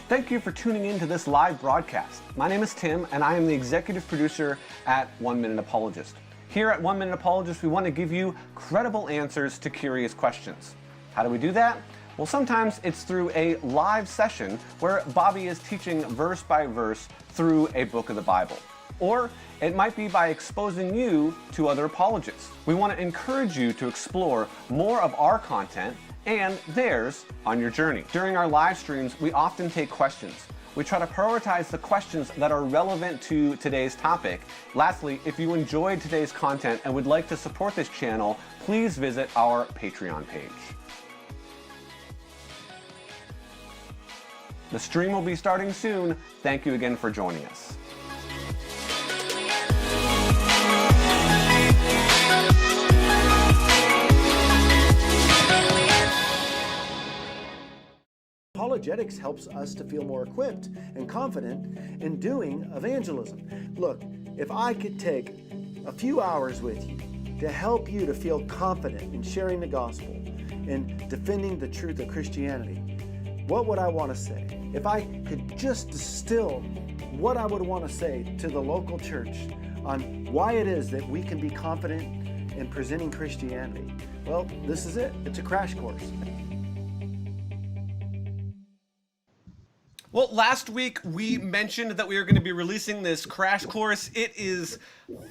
Thank you for tuning in to this live broadcast. My name is Tim, and I am the executive producer at One Minute Apologist. Here at One Minute Apologist, we want to give you credible answers to curious questions. How do we do that? Well, sometimes it's through a live session where Bobby is teaching verse by verse through a book of the Bible. Or it might be by exposing you to other apologists. We want to encourage you to explore more of our content and theirs on your journey. During our live streams, we often take questions. We try to prioritize the questions that are relevant to today's topic. Lastly, if you enjoyed today's content and would like to support this channel, please visit our Patreon page. The stream will be starting soon. Thank you again for joining us. Apologetics helps us to feel more equipped and confident in doing evangelism. Look, if I could take a few hours with you to help you to feel confident in sharing the gospel and defending the truth of Christianity, what would I want to say? If I could just distill what I would want to say to the local church on why it is that we can be confident in presenting Christianity, well, this is it. It's a crash course. Well, last week we mentioned that we were going to be releasing this crash course. It is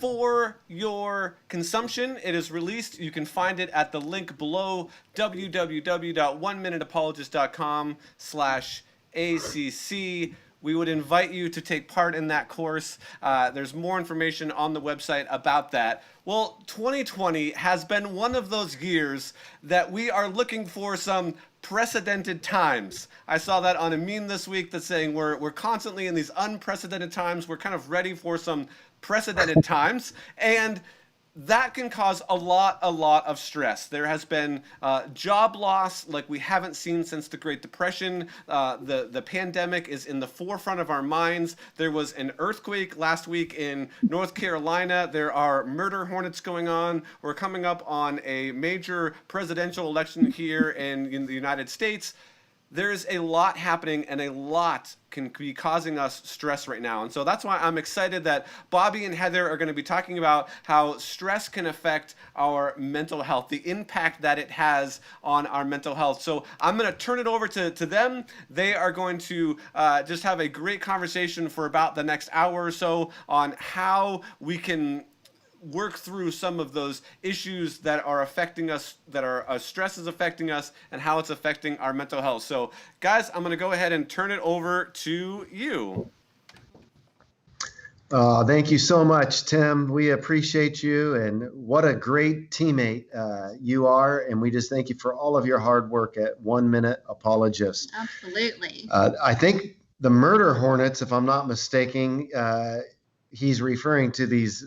for your consumption. It is released. You can find it at the link below, www.oneminuteapologist.com/ACC. We would invite you to take part in that course. There's more information on the website about that. Well, 2020 has been one of those years that we are looking for some precedented times. I saw that on a meme this week that's saying we're constantly in these unprecedented times. We're kind of ready for some precedented times, and that can cause a lot of stress. There has been job loss like we haven't seen since the Great Depression. The pandemic is in the forefront of our minds. There was an earthquake last week in North Carolina. There are murder hornets going on. We're coming up on a major presidential election here in the United States. There's a lot happening, and a lot can be causing us stress right now. And so that's why I'm excited that Bobby and Heather are going to be talking about how stress can affect our mental health, the impact that it has on our mental health. So I'm going to turn it over to them. They are going to just have a great conversation for about the next hour or so on how we can work through some of those issues that are affecting us, that are stress is affecting us, and how it's affecting our mental health. So guys, I'm going to go ahead and turn it over to you. Thank you so much, Tim. We appreciate you, and what a great teammate you are. And we just thank you for all of your hard work at One Minute Apologist. Absolutely. I think the murder hornets, if I'm not mistaken, he's referring to these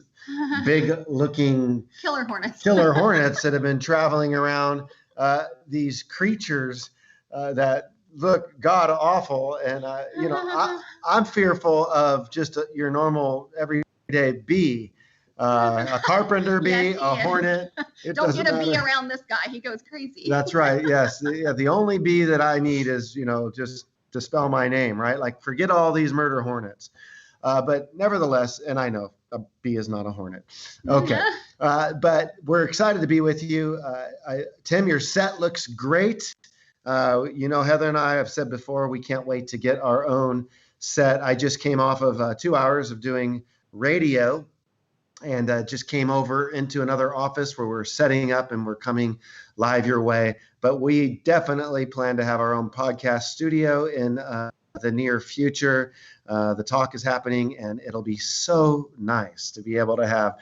big-looking killer hornets that have been traveling around, these creatures that look god-awful. And, I'm fearful of just your normal everyday bee, a carpenter bee, yes, a hornet. Don't get a bee around this guy. He goes crazy. That's right, yes. The only bee that I need is, just to spell my name, right? Like, forget all these murder hornets. But nevertheless, and I know a bee is not a hornet. Okay. But we're excited to be with you. Tim, your set looks great. Heather and I have said before, we can't wait to get our own set. I just came off of 2 hours of doing radio and just came over into another office where we're setting up and we're coming live your way. But we definitely plan to have our own podcast studio in the near future. The talk is happening, and it'll be so nice to be able to have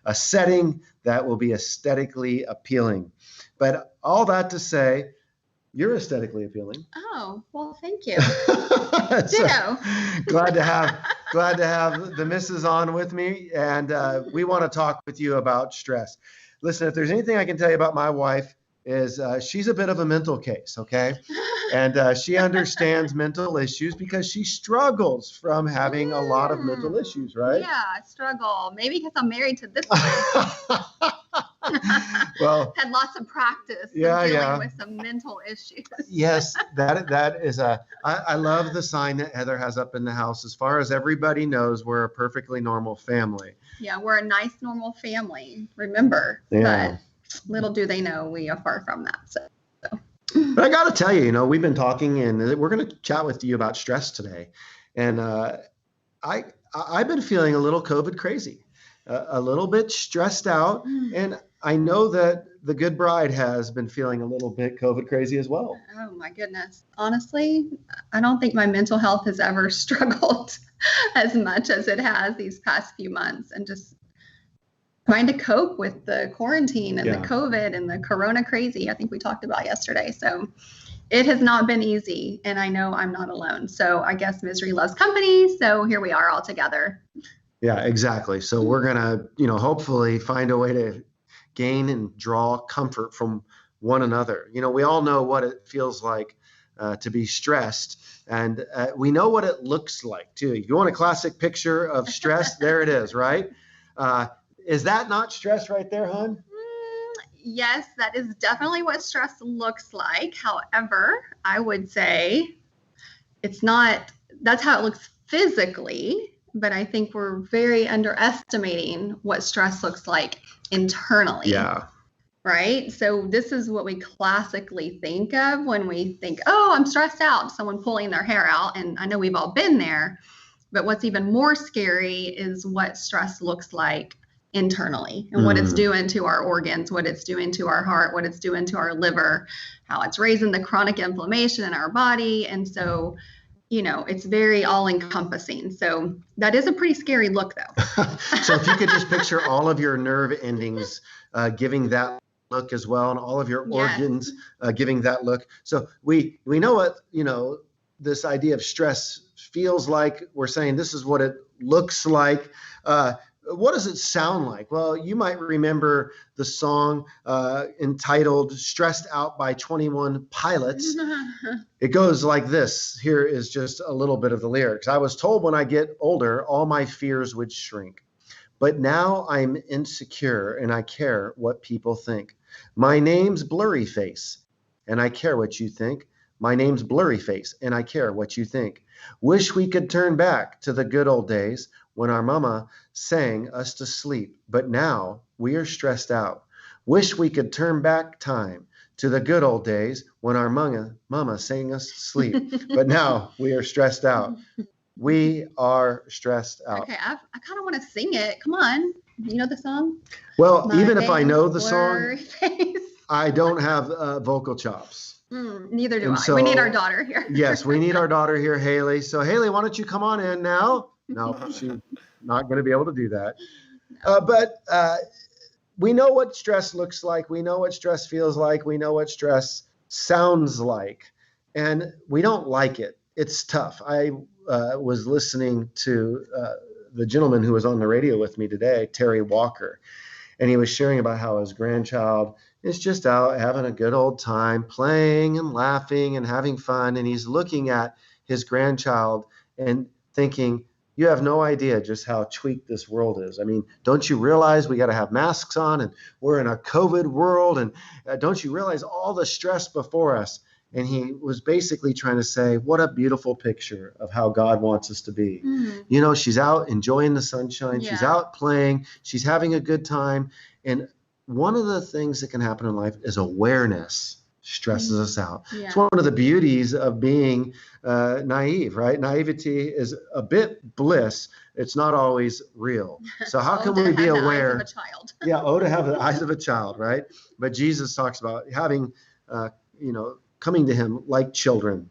a setting that will be aesthetically appealing. But all that to say, you're aesthetically appealing. Oh, well, thank you. So, glad to have the missus on with me, and we want to talk with you about stress. Listen, if there's anything I can tell you about my wife, is she's a bit of a mental case, okay? And she understands mental issues because she struggles from having a lot of mental issues, right? Yeah, I struggle. Maybe because I'm married to this one. Well, Had lots of practice Yeah, of dealing yeah. with some mental issues. yes, that is I love the sign that Heather has up in the house. As far as everybody knows, we're a perfectly normal family. Yeah, we're a nice, normal family, remember. Yeah. But little do they know we are far from that. So, But I got to tell you, we've been talking, and we're going to chat with you about stress today. And I've been feeling a little COVID crazy, a little bit stressed out, and I know that the good bride has been feeling a little bit COVID crazy as well. oh my goodness. Honestly, I don't think my mental health has ever struggled as much as it has these past few months, and just trying to cope with the quarantine and Yeah. the COVID and the corona crazy I think we talked about yesterday. So it has not been easy, and I know I'm not alone. So I guess misery loves company. So here we are all together. Yeah, exactly. So we're going to, hopefully find a way to gain and draw comfort from one another. We all know what it feels like to be stressed, and we know what it looks like too. If you want a classic picture of stress, there it is, right? Is that not stress right there, hon? Yes, that is definitely what stress looks like. However, I would say it's not, that's how it looks physically, but I think we're very underestimating what stress looks like internally. Yeah. Right? So this is what we classically think of when we think, oh, I'm stressed out, someone pulling their hair out. And I know we've all been there, but what's even more scary is what stress looks like internally, and what it's doing to our organs, what it's doing to our heart, what it's doing to our liver, how it's raising the chronic inflammation in our body. And so, it's very all encompassing. So that is a pretty scary look though. So if you could just picture all of your nerve endings giving that look as well, and all of your organs giving that look. So we know what, this idea of stress feels like. We're saying this is what it looks like. What does it sound like? Well, you might remember the song entitled Stressed Out by 21 Pilots. It goes like this. Here is just a little bit of the lyrics. I was told when I get older, all my fears would shrink. But now I'm insecure and I care what people think. My name's Blurry Face and I care what you think. My name's Blurry Face and I care what you think. Wish we could turn back to the good old days when our mama sang us to sleep, but now we are stressed out. Wish we could turn back time to the good old days when our mama sang us to sleep, but now we are stressed out. We are stressed out. Okay, I kind of want to sing it. Come on. You know the song? Well, even if I know the song, Blurry Face. I don't have vocal chops. Neither do And I. so- We need our daughter here. Yes, we need our daughter here, Haley. So Haley, why don't you come on in now? No, she's not going to be able to do that. But we know what stress looks like. We know what stress feels like. We know what stress sounds like. And we don't like it. It's tough. I was listening to the gentleman who was on the radio with me today, Terry Walker, and he was sharing about how his grandchild is just out having a good old time, playing and laughing and having fun. And he's looking at his grandchild and thinking, you have no idea just how tweaked this world is. I mean, don't you realize we got to have masks on and we're in a COVID world? And don't you realize all the stress before us? And he was basically trying to say, what a beautiful picture of how God wants us to be. She's out enjoying the sunshine. She's Yeah. out playing. She's having a good time. And one of the things that can happen in life is awareness stresses us out. Yeah. It's one of the beauties of being naive, right? Naivety is a bit bliss. It's not always real. So how can we be aware? Of a child. Yeah, to have the eyes of a child, right? But Jesus talks about having, coming to him like children.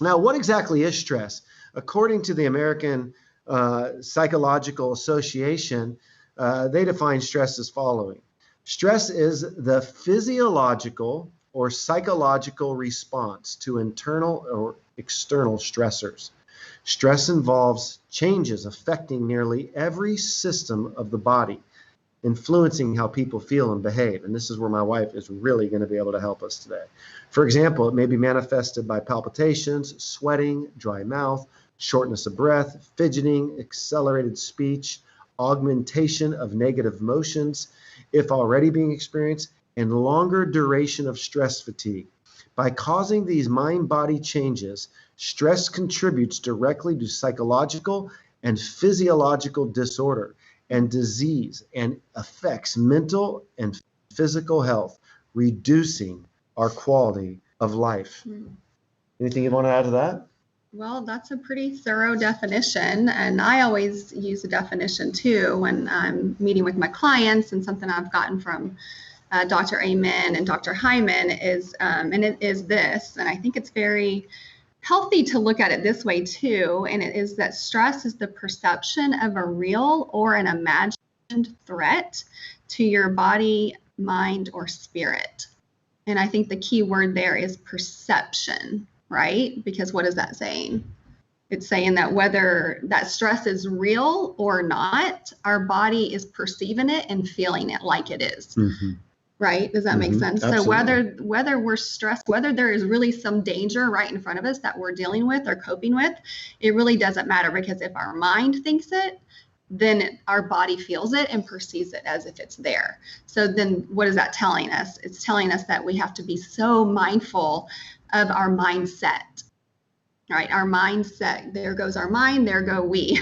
Now, what exactly is stress? According to the American Psychological Association, they define stress as following. Stress is the physiological or psychological response to internal or external stressors. Stress involves changes affecting nearly every system of the body, influencing how people feel and behave. And this is where my wife is really going to be able to help us today. For example, it may be manifested by palpitations, sweating, dry mouth, shortness of breath, fidgeting, accelerated speech, augmentation of negative emotions. If already being experienced, and longer duration of stress fatigue. By causing these mind-body changes, stress contributes directly to psychological and physiological disorder and disease and affects mental and physical health, reducing our quality of life. Anything you want to add to that? Well, that's a pretty thorough definition. And I always use a definition too when I'm meeting with my clients, and something I've gotten from Dr. Amen and Dr. Hyman is, and it is this, and I think it's very healthy to look at it this way too, and it is that stress is the perception of a real or an imagined threat to your body, mind, or spirit. And I think the key word there is perception, right? Because what is that saying? It's saying that whether that stress is real or not, our body is perceiving it and feeling it like it is. Right? Does that make sense? Absolutely. So whether we're stressed, whether there is really some danger right in front of us that we're dealing with or coping with, it really doesn't matter, because if our mind thinks it, then our body feels it and perceives it as if it's there. So then what is that telling us? It's telling us that we have to be so mindful of our mindset. Right, our mindset, there goes our mind, there go we.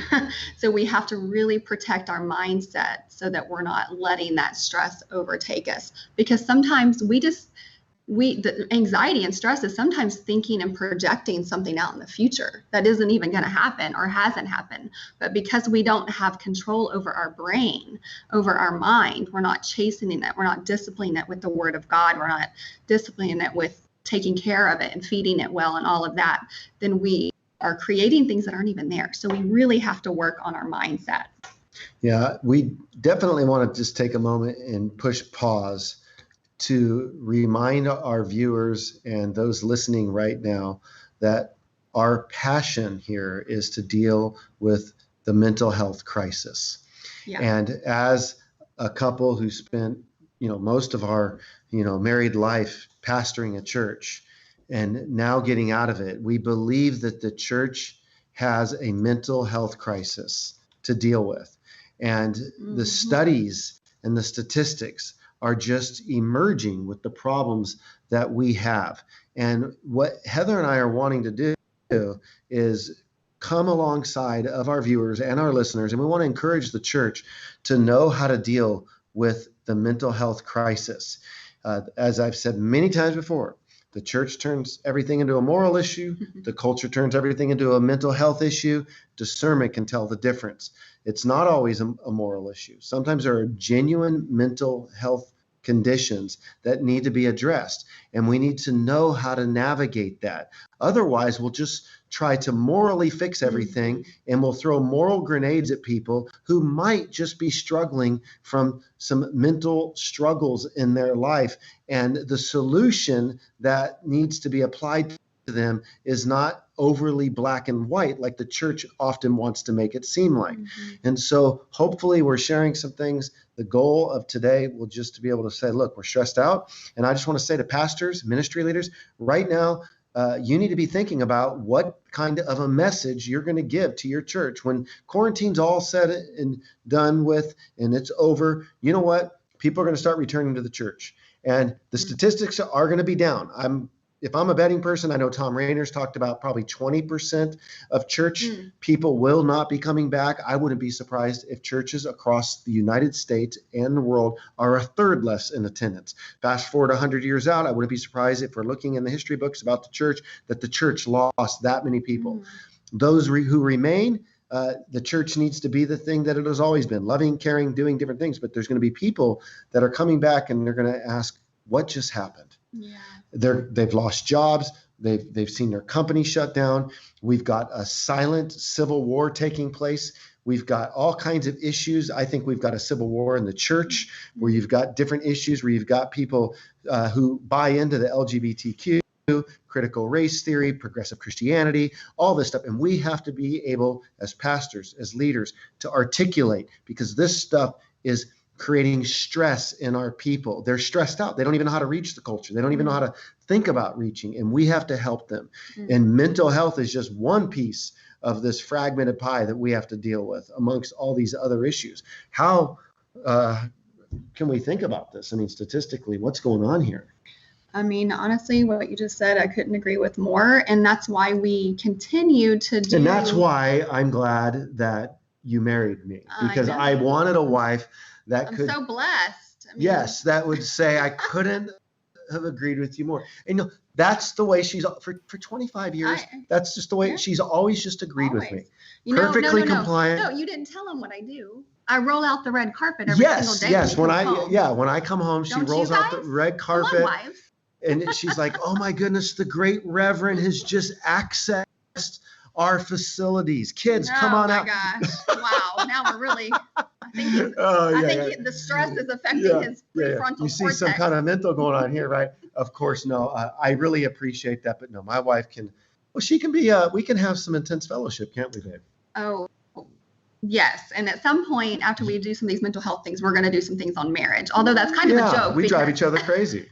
So we have to really protect our mindset so that we're not letting that stress overtake us. Because sometimes the anxiety and stress is sometimes thinking and projecting something out in the future that isn't even going to happen or hasn't happened. But because we don't have control over our brain, over our mind, we're not chastening it, we're not disciplining it with the word of God, we're not disciplining it with taking care of it and feeding it well and all of that, then we are creating things that aren't even there. So we really have to work on our mindset. Yeah, we definitely want to just take a moment and push pause to remind our viewers and those listening right now that our passion here is to deal with the mental health crisis. Yeah. And as a couple who spent, most of our, married life pastoring a church and now getting out of it, we believe that the church has a mental health crisis to deal with. And the studies and the statistics are just emerging with the problems that we have. And what Heather and I are wanting to do is come alongside of our viewers and our listeners, and we want to encourage the church to know how to deal with the mental health crisis. As I've said many times before, the church turns everything into a moral issue. The culture turns everything into a mental health issue. Discernment can tell the difference. It's not always a moral issue. Sometimes there are genuine mental health conditions that need to be addressed, and we need to know how to navigate that. Otherwise, we'll just try to morally fix everything, and we'll throw moral grenades at people who might just be struggling from some mental struggles in their life. And the solution that needs to be applied to them is not overly black and white like the church often wants to make it seem like. And so hopefully we're sharing some things. The goal of today will just to be able to say, look, we're stressed out. And I just want to say to pastors, ministry leaders, right now, you need to be thinking about what kind of a message you're going to give to your church. When quarantine's all said and done with and it's over, you know what? People are going to start returning to the church. And the statistics are going to be down. If I'm a betting person, I know Tom Rainer's talked about probably 20% of church people will not be coming back. I wouldn't be surprised if churches across the United States and the world are a third less in attendance. Fast forward 100 years out, I wouldn't be surprised if we're looking in the history books about the church that the church lost that many people. Those who remain, the church needs to be the thing that it has always been, loving, caring, doing different things. But there's going to be people that are coming back and they're going to ask, what just happened? Yeah. They've lost jobs. They've seen their company shut down. We've got a silent civil war taking place. We've got all kinds of issues. I think we've got a civil war in the church where you've got different issues, where you've got people who buy into the LGBTQ, critical race theory, progressive Christianity, all this stuff. And we have to be able, as pastors, as leaders, to articulate, because this stuff is creating stress in our people. They're stressed out. They don't even know how to reach the culture. They don't even know how to think about reaching, and we have to help them. And mental health is just one piece of this fragmented pie that we have to deal with amongst all these other issues. How can we think about this? I mean, statistically, what's going on here? I mean, honestly, what you just said, I couldn't agree with more. And that's why we continue to do. And that's why I'm glad that you married me, because I wanted a wife that I'm could. so blessed. I mean, Yes, that would say I couldn't have agreed with you more. And that's the way she's for 25 years. That's just the way she's always just agreed with me. Perfectly compliant. No, you didn't tell him what I do. I roll out the red carpet every single day. Yes. When I come home, she rolls out the red carpet. Come on, wives. And she's like, oh my goodness, the great Reverend has just accessed our facilities. Kids, come on out. Oh my gosh. Wow. Now we're really, I think the stress is affecting his prefrontal cortex. You see some kind of mental going on here, right? Of course, no. I really appreciate that. But no, my wife she can be, we can have some intense fellowship, can't we, babe? Oh, yes. And at some point after we do some of these mental health things, we're going to do some things on marriage. Although that's kind of a joke. We drive each other crazy.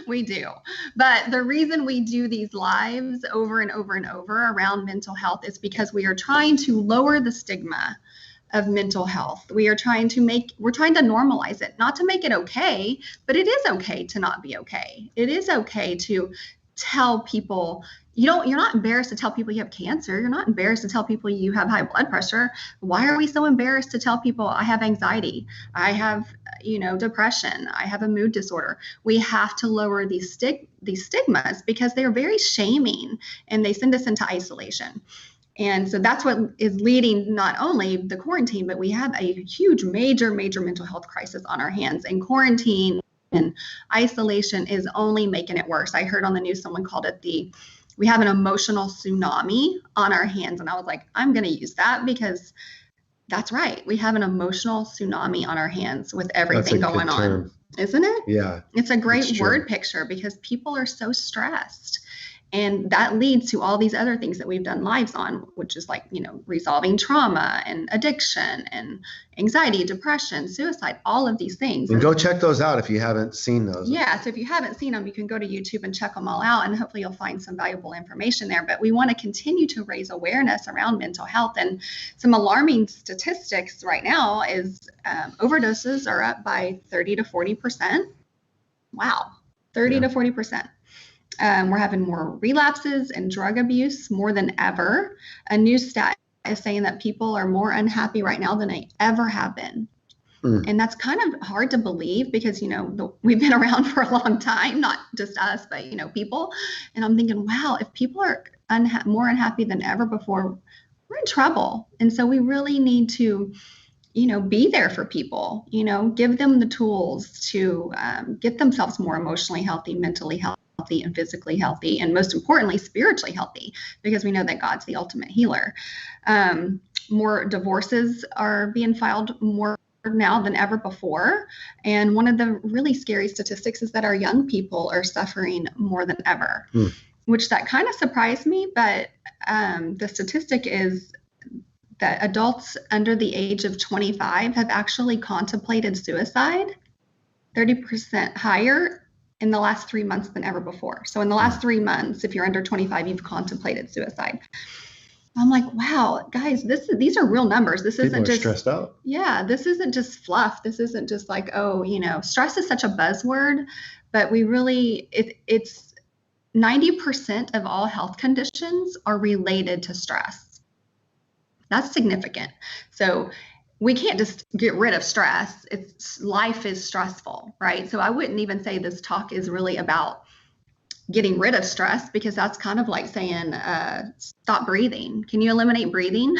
We do. But the reason we do these lives over and over and over around mental health is because we are trying to lower the stigma of mental health. We're trying to normalize it, not to make it okay, but it is okay to not be okay. It is okay to tell people, you're not embarrassed to tell people you have cancer. You're not embarrassed to tell people you have high blood pressure. Why are we so embarrassed to tell people I have anxiety? I have, depression. I have a mood disorder. We have to lower these stigmas because they're very shaming and they send us into isolation. And so that's what is leading not only the quarantine, but we have a huge, major mental health crisis on our hands, and quarantine and isolation is only making it worse. I heard on the news someone called it we have an emotional tsunami on our hands. And I was like, I'm going to use that because that's right. We have an emotional tsunami on our hands with everything going on. Isn't it? Yeah. It's a great word picture because people are so stressed. And that leads to all these other things that we've done lives on, which is like, resolving trauma and addiction and anxiety, depression, suicide, all of these things. And go check those out if you haven't seen those. Yeah. So if you haven't seen them, you can go to YouTube and check them all out, and hopefully you'll find some valuable information there. But we want to continue to raise awareness around mental health. And some alarming statistics right now is overdoses are up by 30 to 40%. Wow. 30 to 40%. We're having more relapses and drug abuse more than ever. A new stat is saying that people are more unhappy right now than they ever have been. And that's kind of hard to believe because, we've been around for a long time, not just us, but, people. And I'm thinking, wow, if people are more unhappy than ever before, we're in trouble. And so we really need to, be there for people, give them the tools to get themselves more emotionally healthy, mentally healthy, and physically healthy, and most importantly, spiritually healthy, because we know that God's the ultimate healer. More divorces are being filed more now than ever before. And one of the really scary statistics is that our young people are suffering more than ever, which that kind of surprised me. But the statistic is that adults under the age of 25 have actually contemplated suicide, 30% higher in the last 3 months than ever before. So in the last 3 months, if you're under 25, you've contemplated suicide. I'm like, wow, guys, these are real numbers. This isn't just stressed out. Yeah, this isn't just fluff. This isn't just like, stress is such a buzzword, but we really, it's 90% of all health conditions are related to stress. That's significant. So we can't just get rid of stress. Life is stressful, right? So I wouldn't even say this talk is really about getting rid of stress, because that's kind of like saying, stop breathing. Can you eliminate breathing?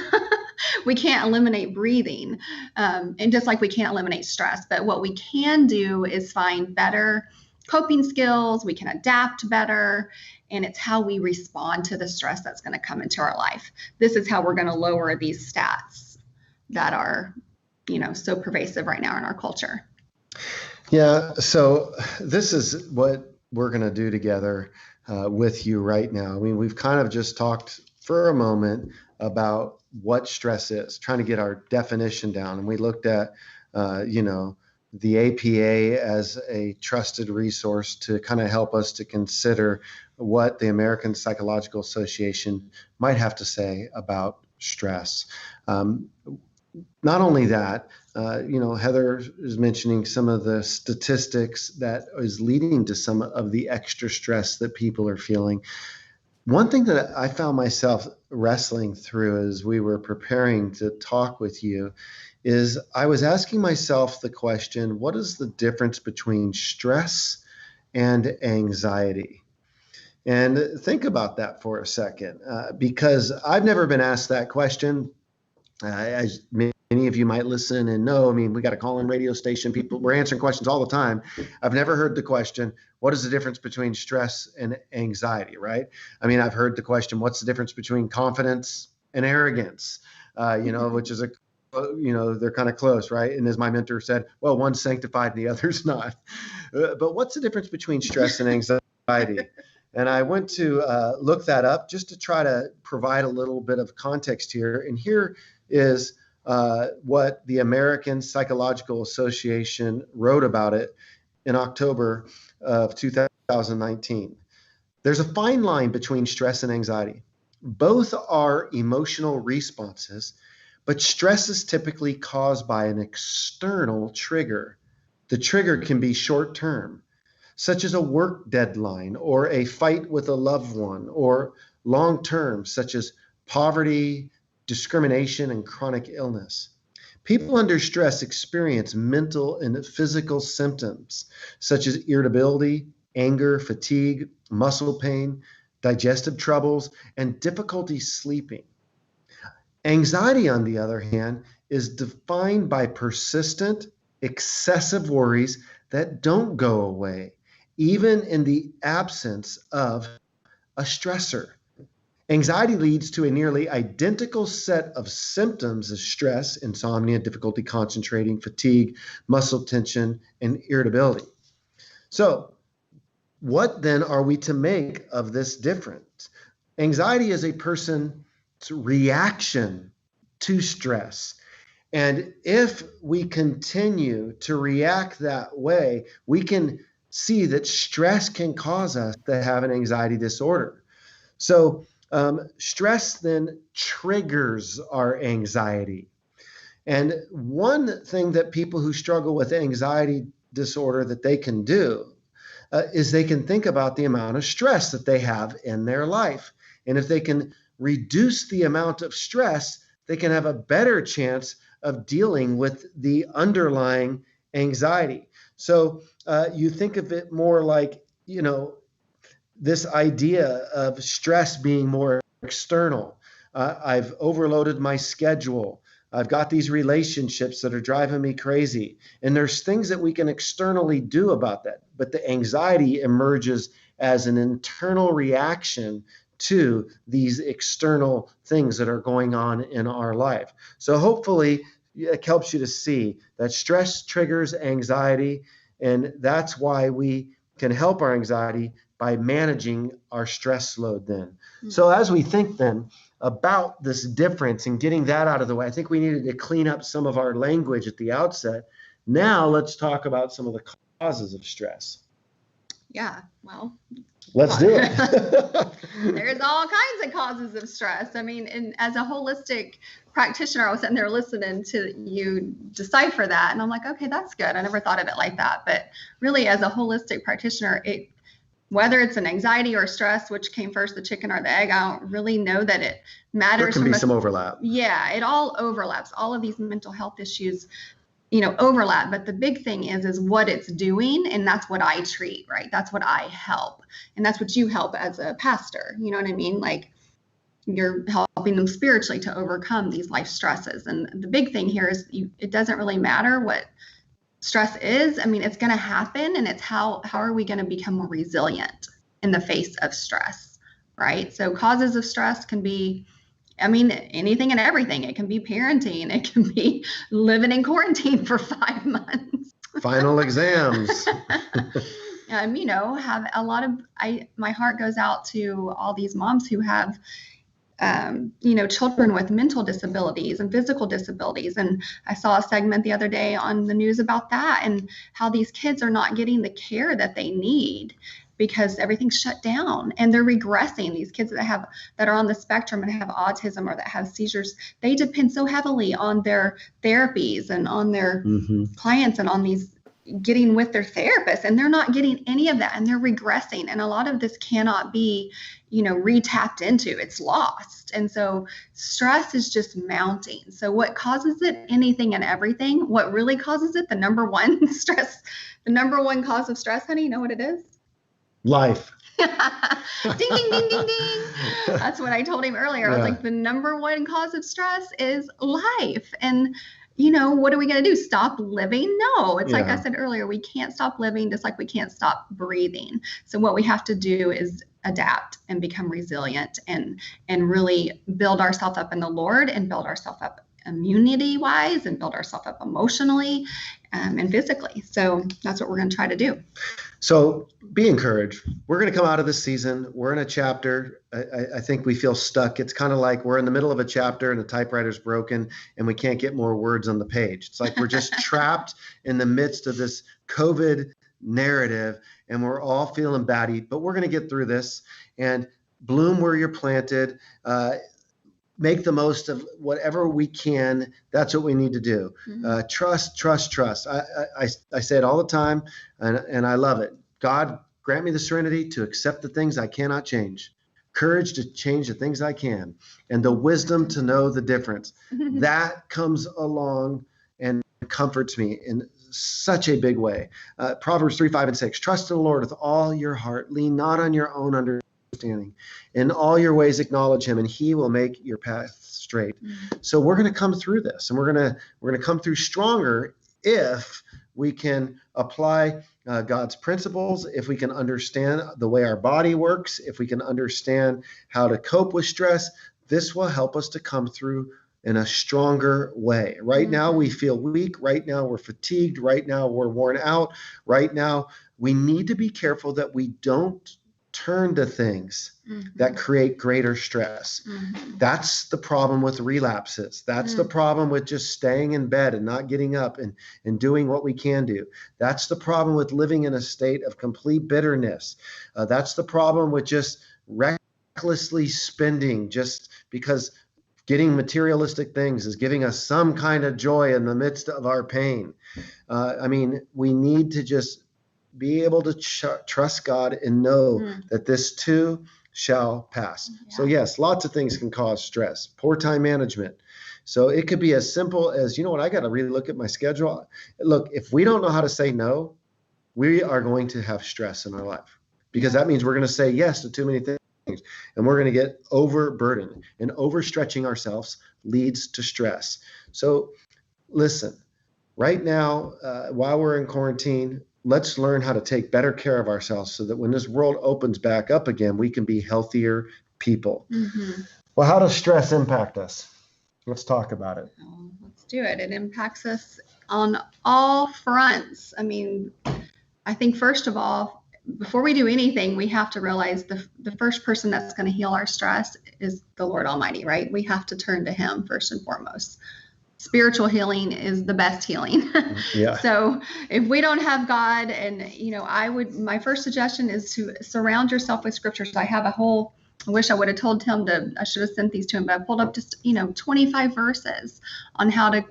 We can't eliminate breathing. And just like we can't eliminate stress, but what we can do is find better coping skills. We can adapt better. And it's how we respond to the stress that's going to come into our life. This is how we're going to lower these stats that are, so pervasive right now in our culture. Yeah. So this is what we're going to do together with you right now. I mean, we've kind of just talked for a moment about what stress is, trying to get our definition down. And we looked at, the APA as a trusted resource to kind of help us to consider what the American Psychological Association might have to say about stress. Not only that, Heather is mentioning some of the statistics that is leading to some of the extra stress that people are feeling. One thing that I found myself wrestling through as we were preparing to talk with you is I was asking myself the question, what is the difference between stress and anxiety? And think about that for a second, because I've never been asked that question. As many of you might listen and know, I mean, we got a call-in radio station. We're answering questions all the time. I've never heard the question, what is the difference between stress and anxiety, right? I mean, I've heard the question, what's the difference between confidence and arrogance? Which is they're kind of close, right? And as my mentor said, well, one's sanctified and the other's not. But what's the difference between stress and anxiety? And I went to look that up just to try to provide a little bit of context here. And here is what the American Psychological Association wrote about it in October of 2019. There's a fine line between stress and anxiety. Both are emotional responses, but stress is typically caused by an external trigger. The trigger can be short-term, such as a work deadline or a fight with a loved one, or long-term, such as poverty, discrimination, and chronic illness. People under stress experience mental and physical symptoms such as irritability, anger, fatigue, muscle pain, digestive troubles, and difficulty sleeping. Anxiety, on the other hand, is defined by persistent, excessive worries that don't go away, even in the absence of a stressor. Anxiety leads to a nearly identical set of symptoms as stress, insomnia, difficulty concentrating, fatigue, muscle tension, and irritability. So, what then are we to make of this difference? Anxiety is a person's reaction to stress. And if we continue to react that way, we can see that stress can cause us to have an anxiety disorder. So, stress then triggers our anxiety. And one thing that people who struggle with anxiety disorder that they can do is they can think about the amount of stress that they have in their life. And if they can reduce the amount of stress, they can have a better chance of dealing with the underlying anxiety. So you think of it more like, this idea of stress being more external. I've overloaded my schedule. I've got these relationships that are driving me crazy. And there's things that we can externally do about that. But the anxiety emerges as an internal reaction to these external things that are going on in our life. So hopefully it helps you to see that stress triggers anxiety. And that's why we can help our anxiety by managing our stress load then. Mm-hmm. So as we think then about this difference and getting that out of the way, I think we needed to clean up some of our language at the outset. Now let's talk about some of the causes of stress. Yeah, well, let's do it. There's all kinds of causes of stress. I mean, and as a holistic practitioner, I was sitting there listening to you decipher that. And I'm like, okay, that's good. I never thought of it like that. But really, as a holistic practitioner, whether it's an anxiety or stress, which came first, the chicken or the egg, I don't really know that it matters. There can be some overlap. Yeah, it all overlaps. All of these mental health issues, overlap. But the big thing is what it's doing. And that's what I treat, right? That's what I help. And that's what you help as a pastor. You know what I mean? Like, you're helping them spiritually to overcome these life stresses. And the big thing here is it doesn't really matter what stress is. I mean, it's going to happen, and it's how are we going to become more resilient in the face of stress, right? So causes of stress can be, anything and everything. It can be parenting. It can be living in quarantine for 5 months. Final exams. Have a lot of, my heart goes out to all these moms who have children with mental disabilities and physical disabilities. And I saw a segment the other day on the news about that and how these kids are not getting the care that they need. because everything's shut down and they're regressing. These kids that are on the spectrum and have autism or that have seizures, they depend so heavily on their therapies and on their clients and on these getting with their therapist, and they're not getting any of that, and they're regressing. And a lot of this cannot be, re-tapped into. It's lost. And so stress is just mounting. So what causes it? Anything and everything. What really causes it? The number one cause of stress, honey, you know what it is? Life. Ding, ding, ding, ding, ding. That's what I told him earlier. I was like, the number one cause of stress is life. And what are we going to do? Stop living? No, it's like I said earlier, we can't stop living, just like we can't stop breathing. So what we have to do is adapt and become resilient and really build ourselves up in the Lord and build ourselves up immunity wise and build ourselves up emotionally and physically. So that's what we're going to try to do. So be encouraged. We're going to come out of this season. We're in a chapter. I think we feel stuck. It's kind of like we're in the middle of a chapter and the typewriter's broken and we can't get more words on the page. It's like we're just trapped in the midst of this COVID narrative and we're all feeling batty, but we're going to get through this and bloom where you're planted. Make the most of whatever we can. That's what we need to do. Trust. I say it all the time, and I love it. God, grant me the serenity to accept the things I cannot change, courage to change the things I can, and the wisdom to know the difference. That comes along and comforts me in such a big way. Proverbs 3:5-6. Trust in the Lord with all your heart. Lean not on your own understanding. In all your ways acknowledge him and he will make your path straight. So we're going to come through this and we're going to come through stronger if we can apply God's principles, if we can understand the way our body works, if we can understand how to cope with stress. This will help us to come through in a stronger way. Right now we feel weak. Right now we're fatigued. Right now we're worn out. Right now we need to be careful that we don't turn to things that create greater stress. That's the problem with relapses. That's the problem with just staying in bed and not getting up and doing what we can do. That's the problem with living in a state of complete bitterness. That's the problem with just recklessly spending just because getting materialistic things is giving us some kind of joy in the midst of our pain. We need to just be able to trust God and know that this too shall pass. So yes, lots of things can cause stress. Poor time management. So it could be as simple as, I got to really look at my schedule. Look, if we don't know how to say no, we are going to have stress in our life because that means we're going to say yes to too many things and we're going to get overburdened, and overstretching ourselves leads to stress. So listen, right now, while we're in quarantine, let's learn how to take better care of ourselves so that when this world opens back up again, we can be healthier people. Well, how does stress impact us? Let's talk about it. Let's do it. It impacts us on all fronts. I think first of all, before we do anything, we have to realize the first person that's going to heal our stress is the Lord Almighty, right? We have to turn to him first and foremost. Spiritual healing is the best healing. So if we don't have God, and my first suggestion is to surround yourself with scriptures. I wish I would have told Tim I should have sent these to him, but I pulled up just 25 verses on how to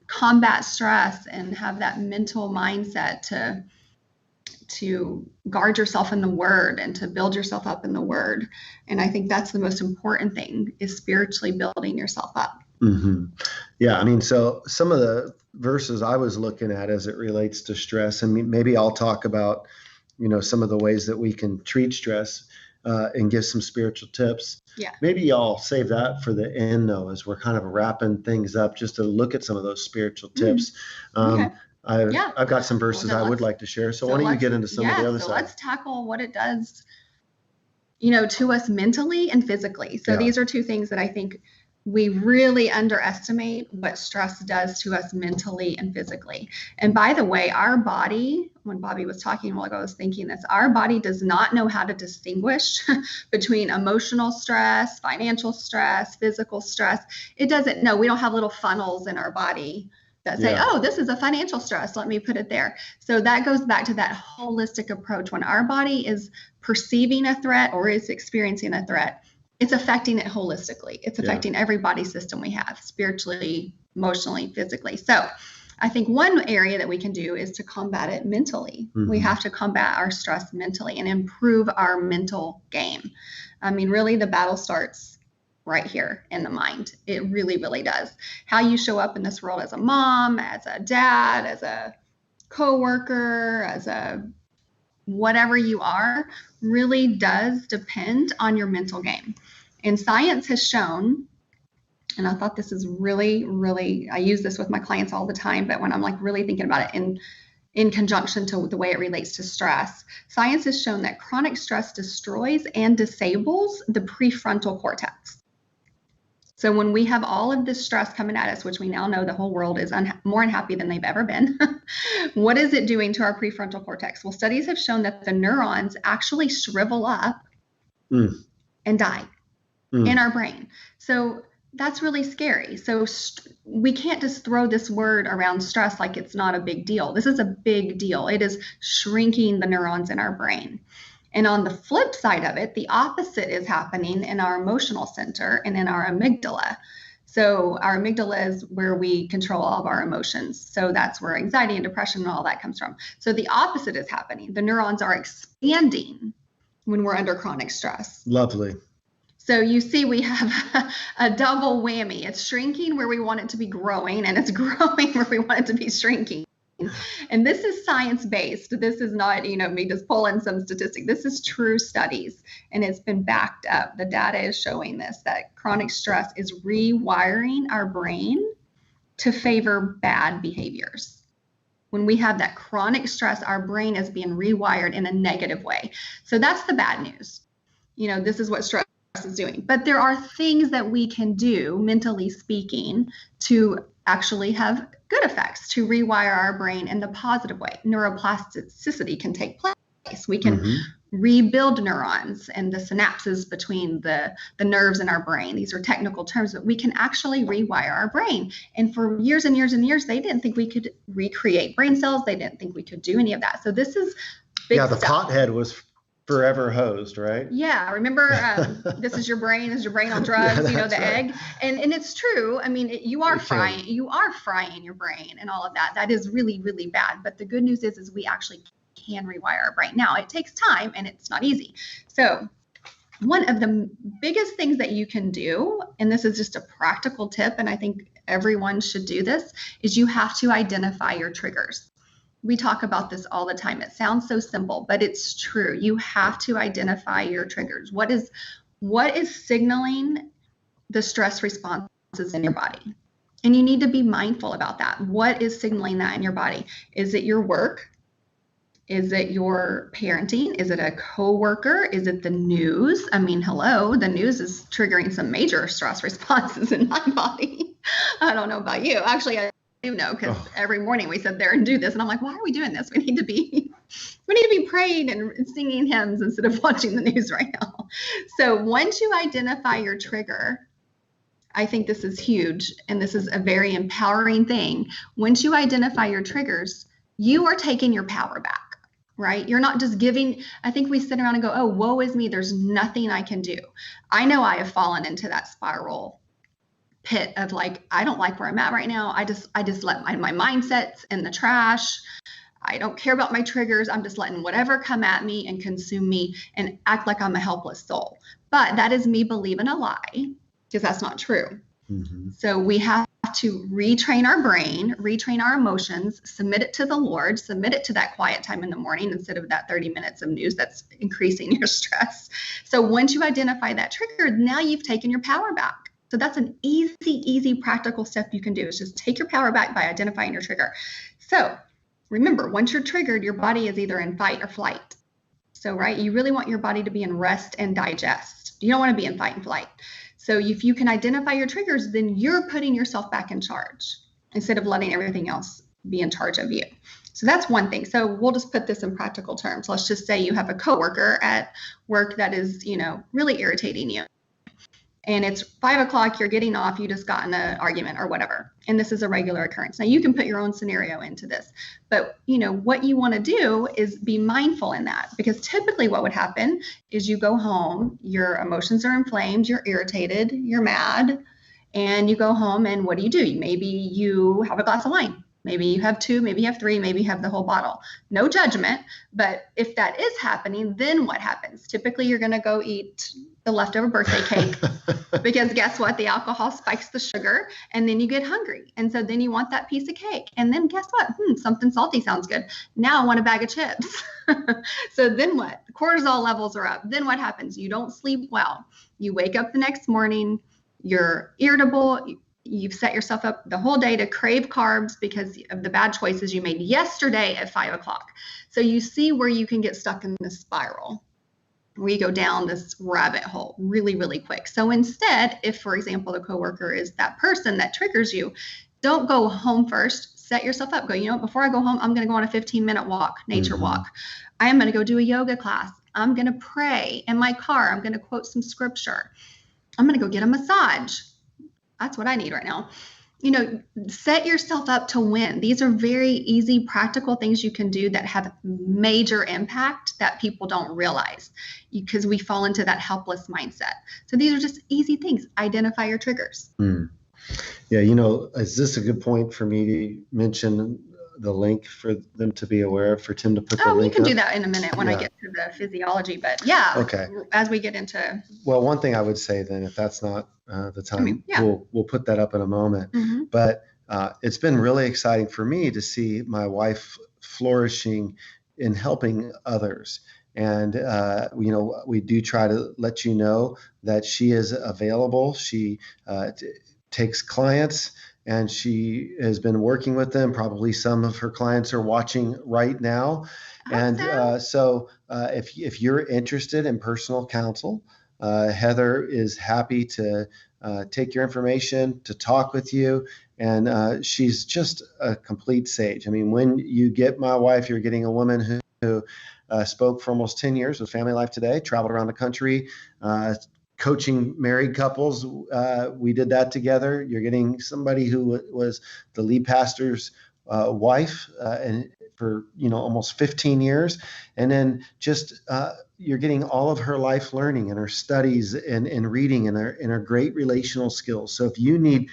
combat stress and have that mental mindset to guard yourself in the word and to build yourself up in the word. And I think that's the most important thing, is spiritually building yourself up. Yeah, so some of the verses I was looking at as it relates to stress, and maybe I'll talk about, some of the ways that we can treat stress and give some spiritual tips. Maybe I'll save that for the end, though, as we're kind of wrapping things up, just to look at some of those spiritual tips. I've got some verses I would like to share. So why don't you get into some of the other side? Let's tackle what it does, to us mentally and physically. So these are two things that I think we really underestimate what stress does to us mentally and physically. And by the way, our body, when Bobby was talking a while ago, I was thinking this, our body does not know how to distinguish between emotional stress, financial stress, physical stress. It doesn't know. We don't have little funnels in our body that say, Yeah. oh, this is a financial stress. Let me put it there. So that goes back to that holistic approach. When our body is perceiving a threat or is experiencing a threat, it's affecting it holistically. It's affecting every body system we have, spiritually, emotionally, physically. So I think one area that we can do is to combat it mentally. We have to combat our stress mentally and improve our mental game. I mean, really, the battle starts right here in the mind. It really, really does. How you show up in this world as a mom, as a dad, as a coworker, as a whatever you are, really does depend on your mental game. And science has shown, and I thought this is really, really, I use this with my clients all the time, but when I'm like really thinking about it in conjunction to the way it relates to stress, science has shown that chronic stress destroys and disables the prefrontal cortex. So when we have all of this stress coming at us, which we now know the whole world is more unhappy than they've ever been, what is it doing to our prefrontal cortex? Well, studies have shown that the neurons actually shrivel up and die in our brain. So that's really scary. So we can't just throw this word around stress like it's not a big deal. This is a big deal. It is shrinking the neurons in our brain. And on the flip side of it, the opposite is happening in our emotional center and in our amygdala. So our amygdala is where we control all of our emotions. So that's where anxiety and depression and all that comes from. So the opposite is happening. The neurons are expanding when we're under chronic stress. Lovely. So you see, we have a double whammy. It's shrinking where we want it to be growing, and it's growing where we want it to be shrinking. And this is science-based. This is not, me just pulling some statistic. This is true studies, and it's been backed up. The data is showing this, that chronic stress is rewiring our brain to favor bad behaviors. When we have that chronic stress, our brain is being rewired in a negative way. So that's the bad news. This is what stress is doing. But there are things that we can do, mentally speaking, to actually have good effects, to rewire our brain in the positive way. Neuroplasticity can take place. We can rebuild neurons and the synapses between the nerves in our brain. These are technical terms, but we can actually rewire our brain. And for years and years and years, they didn't think we could recreate brain cells. They didn't think we could do any of that. So this is big the stuff. pothead was forever hosed, right? Yeah. Remember, this is your brain on drugs, the right. egg. And it's true. I mean, you are frying your brain and all of that. That is really, really bad. But the good news is we actually can rewire our brain. Now, it takes time and it's not easy. So one of the biggest things that you can do, and this is just a practical tip, and I think everyone should do this, is you have to identify your triggers. We talk about this all the time. It sounds so simple, but it's true. You have to identify your triggers. What is signaling the stress responses in your body? And you need to be mindful about that. What is signaling that in your body? Is it your work? Is it your parenting? Is it a coworker? Is it the news? I mean, hello, the news is triggering some major stress responses in my body. I don't know about you. Actually, I do know, because every morning we sit there and do this, and I'm like, why are we doing this? We need to be praying and singing hymns instead of watching the news right now. So once you identify your trigger, I think this is huge, and this is a very empowering thing. Once you identify your triggers, you are taking your power back, right? You're not just giving. I think we sit around and go, oh, woe is me. There's nothing I can do. I know I have fallen into that spiral pit of like, I don't like where I'm at right now. I just let my mindsets in the trash. I don't care about my triggers. I'm just letting whatever come at me and consume me and act like I'm a helpless soul. But that is me believing a lie, because that's not true. So we have to retrain our brain, retrain our emotions, submit it to the Lord, submit it to that quiet time in the morning instead of that 30 minutes of news that's increasing your stress. So once you identify that trigger, now you've taken your power back. So that's an easy, practical step you can do, is just take your power back by identifying your trigger. So remember, once you're triggered, your body is either in fight or flight. So, right, you really want your body to be in rest and digest. You don't want to be in fight and flight. So if you can identify your triggers, then you're putting yourself back in charge instead of letting everything else be in charge of you. So that's one thing. So we'll just put this in practical terms. Let's just say you have a coworker at work that is, really irritating you. and it's 5 o'clock, you're getting off, you just got in an argument or whatever. And this is a regular occurrence. Now you can put your own scenario into this, but what you want to do is be mindful in that, because typically what would happen is you go home, your emotions are inflamed, you're irritated, you're mad, and you go home, and what do? Maybe you have a glass of wine. Maybe you have 2, maybe you have 3, maybe you have the whole bottle. No judgment, but if that is happening, then what happens? Typically, you're going to go eat the leftover birthday cake because guess what? The alcohol spikes the sugar, and then you get hungry. And so then you want that piece of cake. And then guess what? Something salty sounds good. Now I want a bag of chips. So then what? The cortisol levels are up. Then what happens? You don't sleep well. You wake up the next morning, you're irritable. You've set yourself up the whole day to crave carbs because of the bad choices you made yesterday at 5 o'clock. So you see where you can get stuck in this spiral, where you go down this rabbit hole really, really quick. So instead, if, for example, the coworker is that person that triggers you, don't go home first. Set yourself up. Go, before I go home, I'm going to go on a 15-minute walk, nature walk. I am going to go do a yoga class. I'm going to pray in my car. I'm going to quote some scripture. I'm going to go get a massage. That's what I need right now. Set yourself up to win. These are very easy, practical things you can do that have major impact that people don't realize because we fall into that helpless mindset. So these are just easy things. Identify your triggers. Yeah, is this a good point for me to mention the link for them to be aware of, for Tim to put the link we can up? do that in a minute when I get to the physiology, but okay. As we get into. Well, one thing I would say then, if that's not the time, we'll put that up in a moment. But it's been really exciting for me to see my wife flourishing in helping others. And, we do try to let you know that she is available. She takes clients, and she has been working with them. Probably some of her clients are watching right now. And so if you're interested in personal counsel, Heather is happy to take your information, to talk with you. And she's just a complete sage. I mean, when you get my wife, you're getting a woman who spoke for almost 10 years with Family Life Today, traveled around the country, coaching married couples. We did that together. You're getting somebody who was the lead pastor's wife and for almost 15 years, and then just you're getting all of her life learning and her studies and reading and her great relational skills. So if you need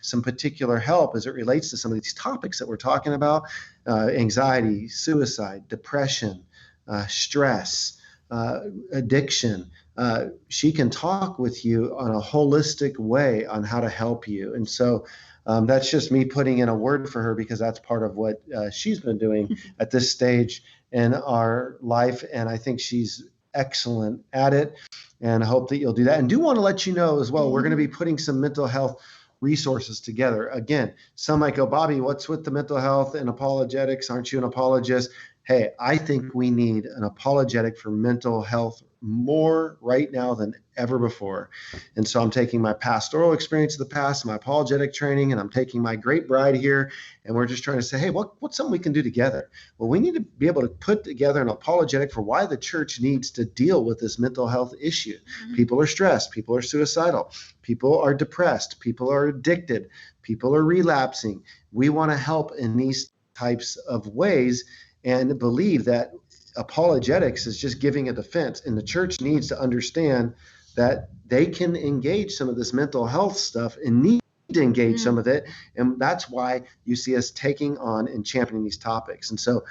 some particular help as it relates to some of these topics that we're talking about, anxiety, suicide, depression, stress, addiction, she can talk with you on a holistic way on how to help you. And so that's just me putting in a word for her, because that's part of what she's been doing at this stage in our life. And I think she's excellent at it, and I hope that you'll do that. And do want to let you know as well, we're going to be putting some mental health resources together. Again, some might go, Bobby, what's with the mental health and apologetics? Aren't you an apologist? Hey, I think we need an apologetic for mental health more right now than ever before. And so I'm taking my pastoral experience of the past, my apologetic training, and I'm taking my great bride here, and we're just trying to say, hey, what's something we can do together? Well, we need to be able to put together an apologetic for why the church needs to deal with this mental health issue. People are stressed. People are suicidal. People are depressed. People are addicted. People are relapsing. We want to help in these types of ways, and believe that apologetics is just giving a defense. And the church needs to understand that they can engage some of this mental health stuff and need to engage some of it. And that's why you see us taking on and championing these topics. And so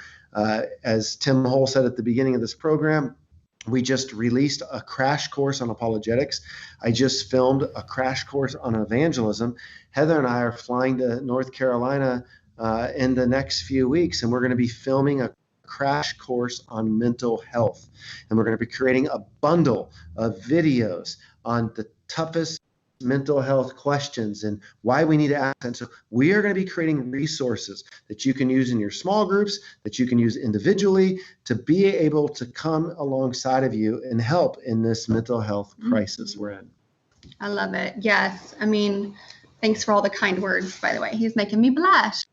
as Tim Hull said at the beginning of this program, we just released a crash course on apologetics. I just filmed a crash course on evangelism. Heather and I are flying to North Carolina in the next few weeks, and we're going to be filming a crash course on mental health. And we're going to be creating a bundle of videos on the toughest mental health questions and why we need to ask. And so we are going to be creating resources that you can use in your small groups, that you can use individually, to be able to come alongside of you and help in this mental health crisis we're in. I love it. Yes. I mean, thanks for all the kind words, by the way. He's making me blush.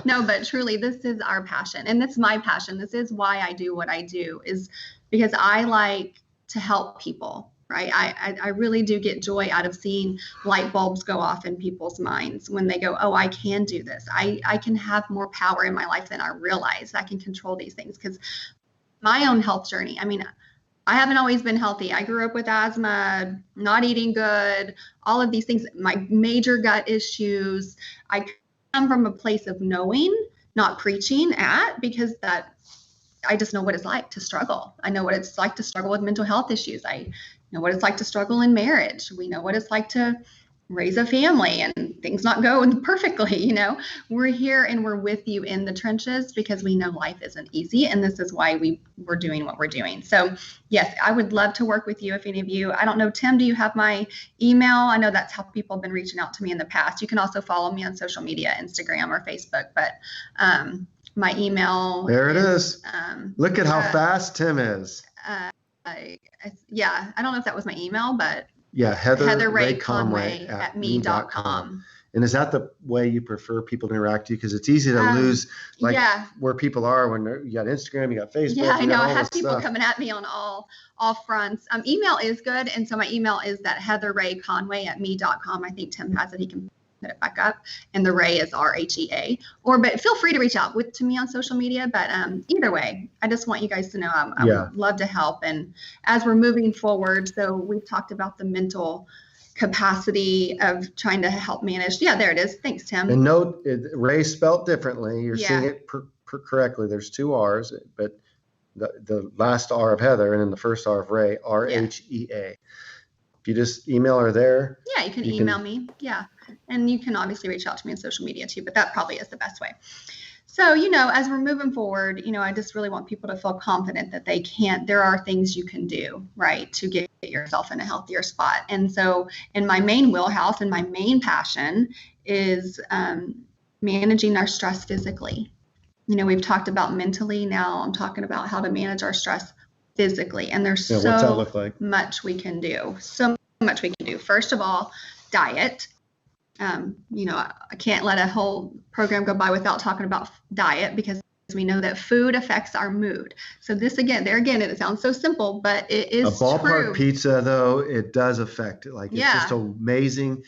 No, but truly, this is our passion, and that's my passion. This is why I do what I do, is because I like to help people. right? I really do get joy out of seeing light bulbs go off in people's minds when they go, oh, I can do this. I can have more power in my life than I realize. I can control these things. Because my own health journey, I mean, I haven't always been healthy. I grew up with asthma, not eating good, all of these things, my major gut issues. I come from a place of knowing, not preaching at, because that I just know what it's like to struggle. I know what it's like to struggle with mental health issues. I know what it's like to struggle in marriage. We know what it's like to raise a family and things not go perfectly. We're here and we're with you in the trenches because we know life isn't easy. And this is why we're doing what we're doing. So yes, I would love to work with you. If any of you, I don't know, Tim, do you have my email? I know that's how people have been reaching out to me in the past. You can also follow me on social media, Instagram or Facebook, but, my email. There it is. Look at how fast Tim is. Yeah, I don't know if that was my email, but yeah, Heatherrheaconway at me.com. And is that the way you prefer people to interact with you? Because it's easy to lose where people are when you got Instagram, you got Facebook. Yeah, I know. I have people coming at me on all fronts. Email is good. And so my email is that Heatherrheaconway at me.com. I think Tim has it. He can put it back up. And the Ray is RHEA. But feel free to reach out to me on social media. But either way, I just want you guys to know I would love to help. And as we're moving forward, so we've talked about the mental capacity of trying to help manage. Yeah, there it is. Thanks, Tim. And note, Ray spelled differently. You're seeing it correctly. There's 2 R's, but the last R of Heather and then the first R of Ray, RHEA. If you just email her there. Yeah, you can email me. Yeah. And you can obviously reach out to me on social media too, but that probably is the best way. So, as we're moving forward, I just really want people to feel confident that there are things you can do, right, to get yourself in a healthier spot. And so in my main wheelhouse and my main passion is managing our stress physically. We've talked about mentally. Now I'm talking about how to manage our stress physically. And there's what's that look like? much we can do. So much we can do. First of all, diet. I can't let a whole program go by without talking about diet because we know that food affects our mood. So this it sounds so simple, but it is a ballpark true. Pizza, though, it does affect it. Like, it's just amazing.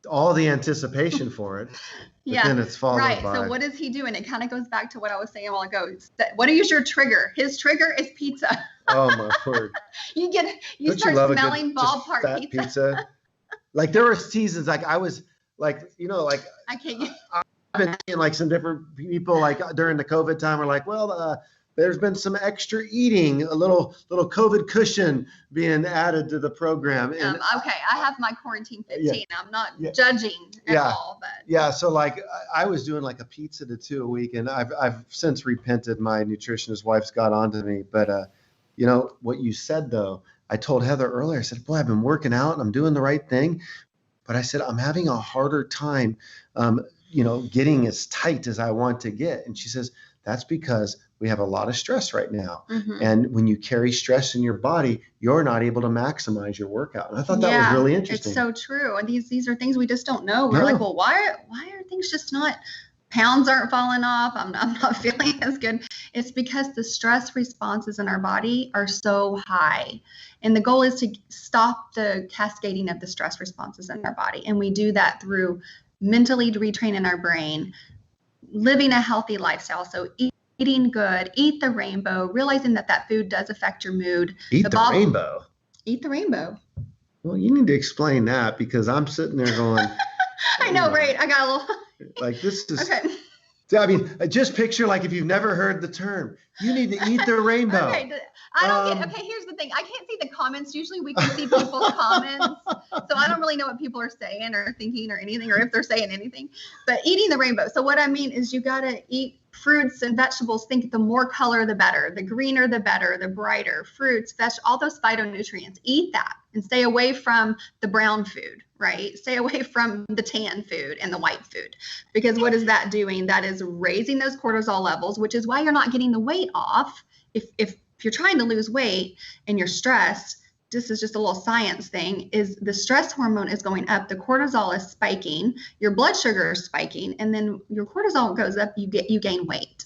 All the anticipation for it. But then it's followed by. So what is he doing? It kind of goes back to what I was saying a while ago. What is your trigger? His trigger is pizza. Oh my word. you Don't start you smelling ballpark fat pizza. Like, there were seasons, like I was like, I can't. I've been seeing like some different people like during the COVID time are like, well, there's been some extra eating, a little COVID cushion being added to the program. And okay, I have my quarantine 15. I'm not judging at all, but so like I was doing like a pizza to 2 a week, and I've since repented. My nutritionist wife's got onto me, but what you said though, I told Heather earlier. I said, boy, I've been working out and I'm doing the right thing, but I said I'm having a harder time, getting as tight as I want to get. And she says that's because we have a lot of stress right now. Mm-hmm. And when you carry stress in your body, you're not able to maximize your workout. And I thought that was really interesting. It's so true. And these are things we just don't know. We're like, well, why are things just not, pounds aren't falling off? I'm not feeling as good. It's because the stress responses in our body are so high. And the goal is to stop the cascading of the stress responses in our body. And we do that through mentally retraining our brain, living a healthy lifestyle. So eating good, eat the rainbow, realizing that food does affect your mood. Eat the rainbow. Eat the rainbow. Well, you need to explain that because I'm sitting there going. I know, right? I got a little. Like, this is. Okay. I mean, just picture like if you've never heard the term, you need to eat the rainbow. Okay, I don't get. Okay, here's the thing. I can't see the comments. Usually, we can see people's comments, so I don't really know what people are saying or thinking or anything, or if they're saying anything. But eating the rainbow. So what I mean is, you gotta eat fruits and vegetables. Think the more color, the better. The greener, the better. The brighter fruits, all those phytonutrients. Eat that and stay away from the brown food. Right? Stay away from the tan food and the white food, because what is that doing? That is raising those cortisol levels, which is why you're not getting the weight off. If you're trying to lose weight and you're stressed, this is just a little science thing, is the stress hormone is going up, the cortisol is spiking, your blood sugar is spiking, and then your cortisol goes up, you gain weight,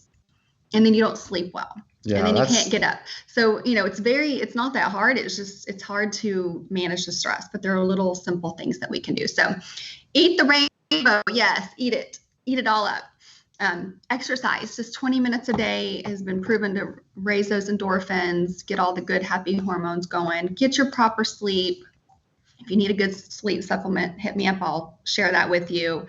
and then you don't sleep well. and then you can't get up. So, it's not that hard. It's hard to manage the stress, but there are little simple things that we can do. So eat the rainbow. Yes, eat it all up. Exercise, just 20 minutes a day has been proven to raise those endorphins, get all the good, happy hormones going, get your proper sleep. If you need a good sleep supplement, hit me up. I'll share that with you.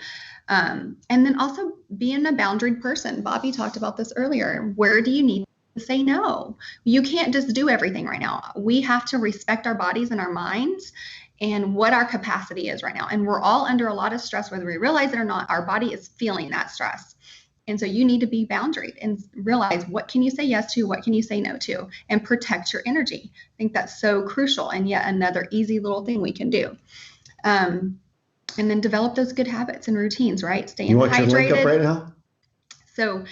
And then also being a boundaried person. Bobby talked about this earlier. Where do you need to say no? You can't just do everything right now. We have to respect our bodies and our minds and what our capacity is right now. And we're all under a lot of stress, whether we realize it or not. Our body is feeling that stress. And so you need to be boundaried and realize, what can you say yes to, what can you say no to, and protect your energy. I think that's so crucial, and yet another easy little thing we can do. And then develop those good habits and routines, right? Staying hydrated. You want your link up right now? So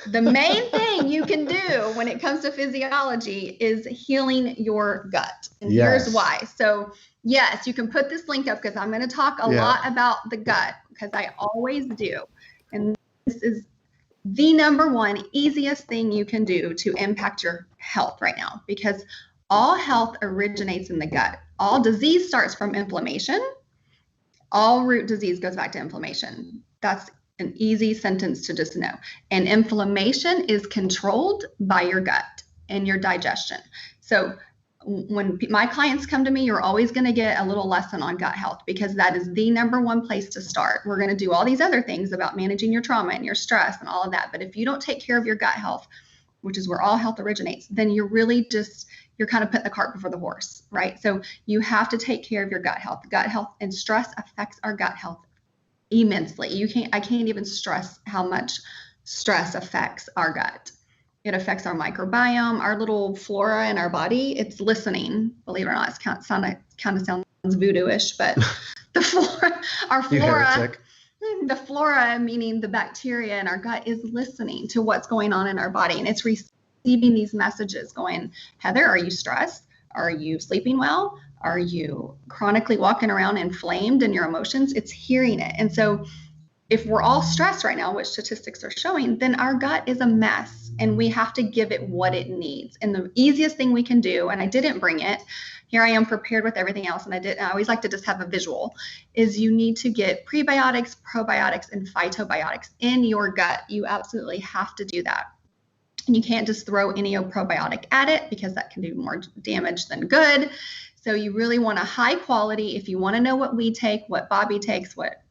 the main thing you can do when it comes to physiology is healing your gut. And here's why. So yes, you can put this link up because I'm going to talk a lot about the gut, because I always do. And this is the number one easiest thing you can do to impact your health right now, because all health originates in the gut. All disease starts from inflammation. All root disease goes back to inflammation. That's an easy sentence to just know. And inflammation is controlled by your gut and your digestion. So when my clients come to me, you're always going to get a little lesson on gut health, because that is the number one place to start. We're going to do all these other things about managing your trauma and your stress and all of that. But if you don't take care of your gut health, which is where all health originates, then you're kind of putting the cart before the horse, right? So you have to take care of your gut health. Gut health and stress affects our gut health immensely. I can't even stress how much stress affects our gut. It affects our microbiome, our little flora in our body. It's listening, believe it or not. It kind of sounds voodoo-ish, but our flora, the flora, meaning the bacteria in our gut, is listening to what's going on in our body. And it's receiving these messages going, Heather, are you stressed? Are you sleeping well? Are you chronically walking around inflamed in your emotions? It's hearing it. And so if we're all stressed right now, which statistics are showing, then our gut is a mess, and we have to give it what it needs. And the easiest thing we can do, and I didn't bring it, here I am prepared with everything else, and I always like to just have a visual, is you need to get prebiotics, probiotics, and phytobiotics in your gut. You absolutely have to do that. And you can't just throw any old probiotic at it, because that can do more damage than good. So you really want a high quality. If you want to know what we take, what Bobby takes, what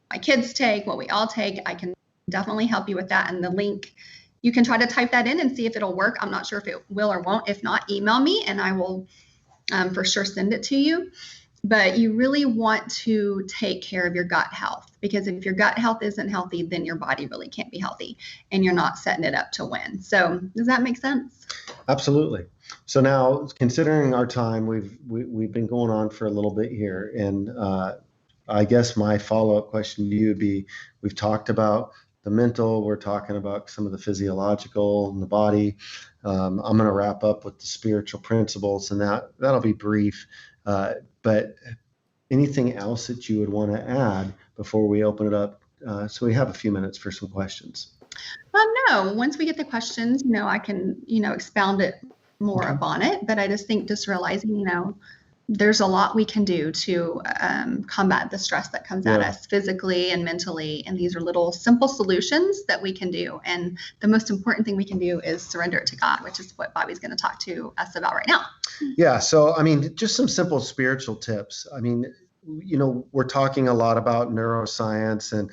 my kids take, what we all take, I can definitely help you with that. And the link, you can try to type that in and see if it'll work. I'm not sure if it will or won't. If not, email me and I will for sure send it to you. But you really want to take care of your gut health, because if your gut health isn't healthy, then your body really can't be healthy, and you're not setting it up to win. So does that make sense? Absolutely. So now, considering our time, we've been going on for a little bit here, and I guess my follow-up question to you would be, we've talked about the mental, we're talking about some of the physiological in the body. I'm going to wrap up with the spiritual principles, and that'll be brief. But anything else that you would want to add before we open it up? So we have a few minutes for some questions. No, once we get the questions, I can, expound it more upon it. But I just think just realizing, there's a lot we can do to combat the stress that comes at us physically and mentally. And these are little simple solutions that we can do. And the most important thing we can do is surrender it to God, which is what Bobby's going to talk to us about right now. Yeah. So, just some simple spiritual tips. We're talking a lot about neuroscience, and,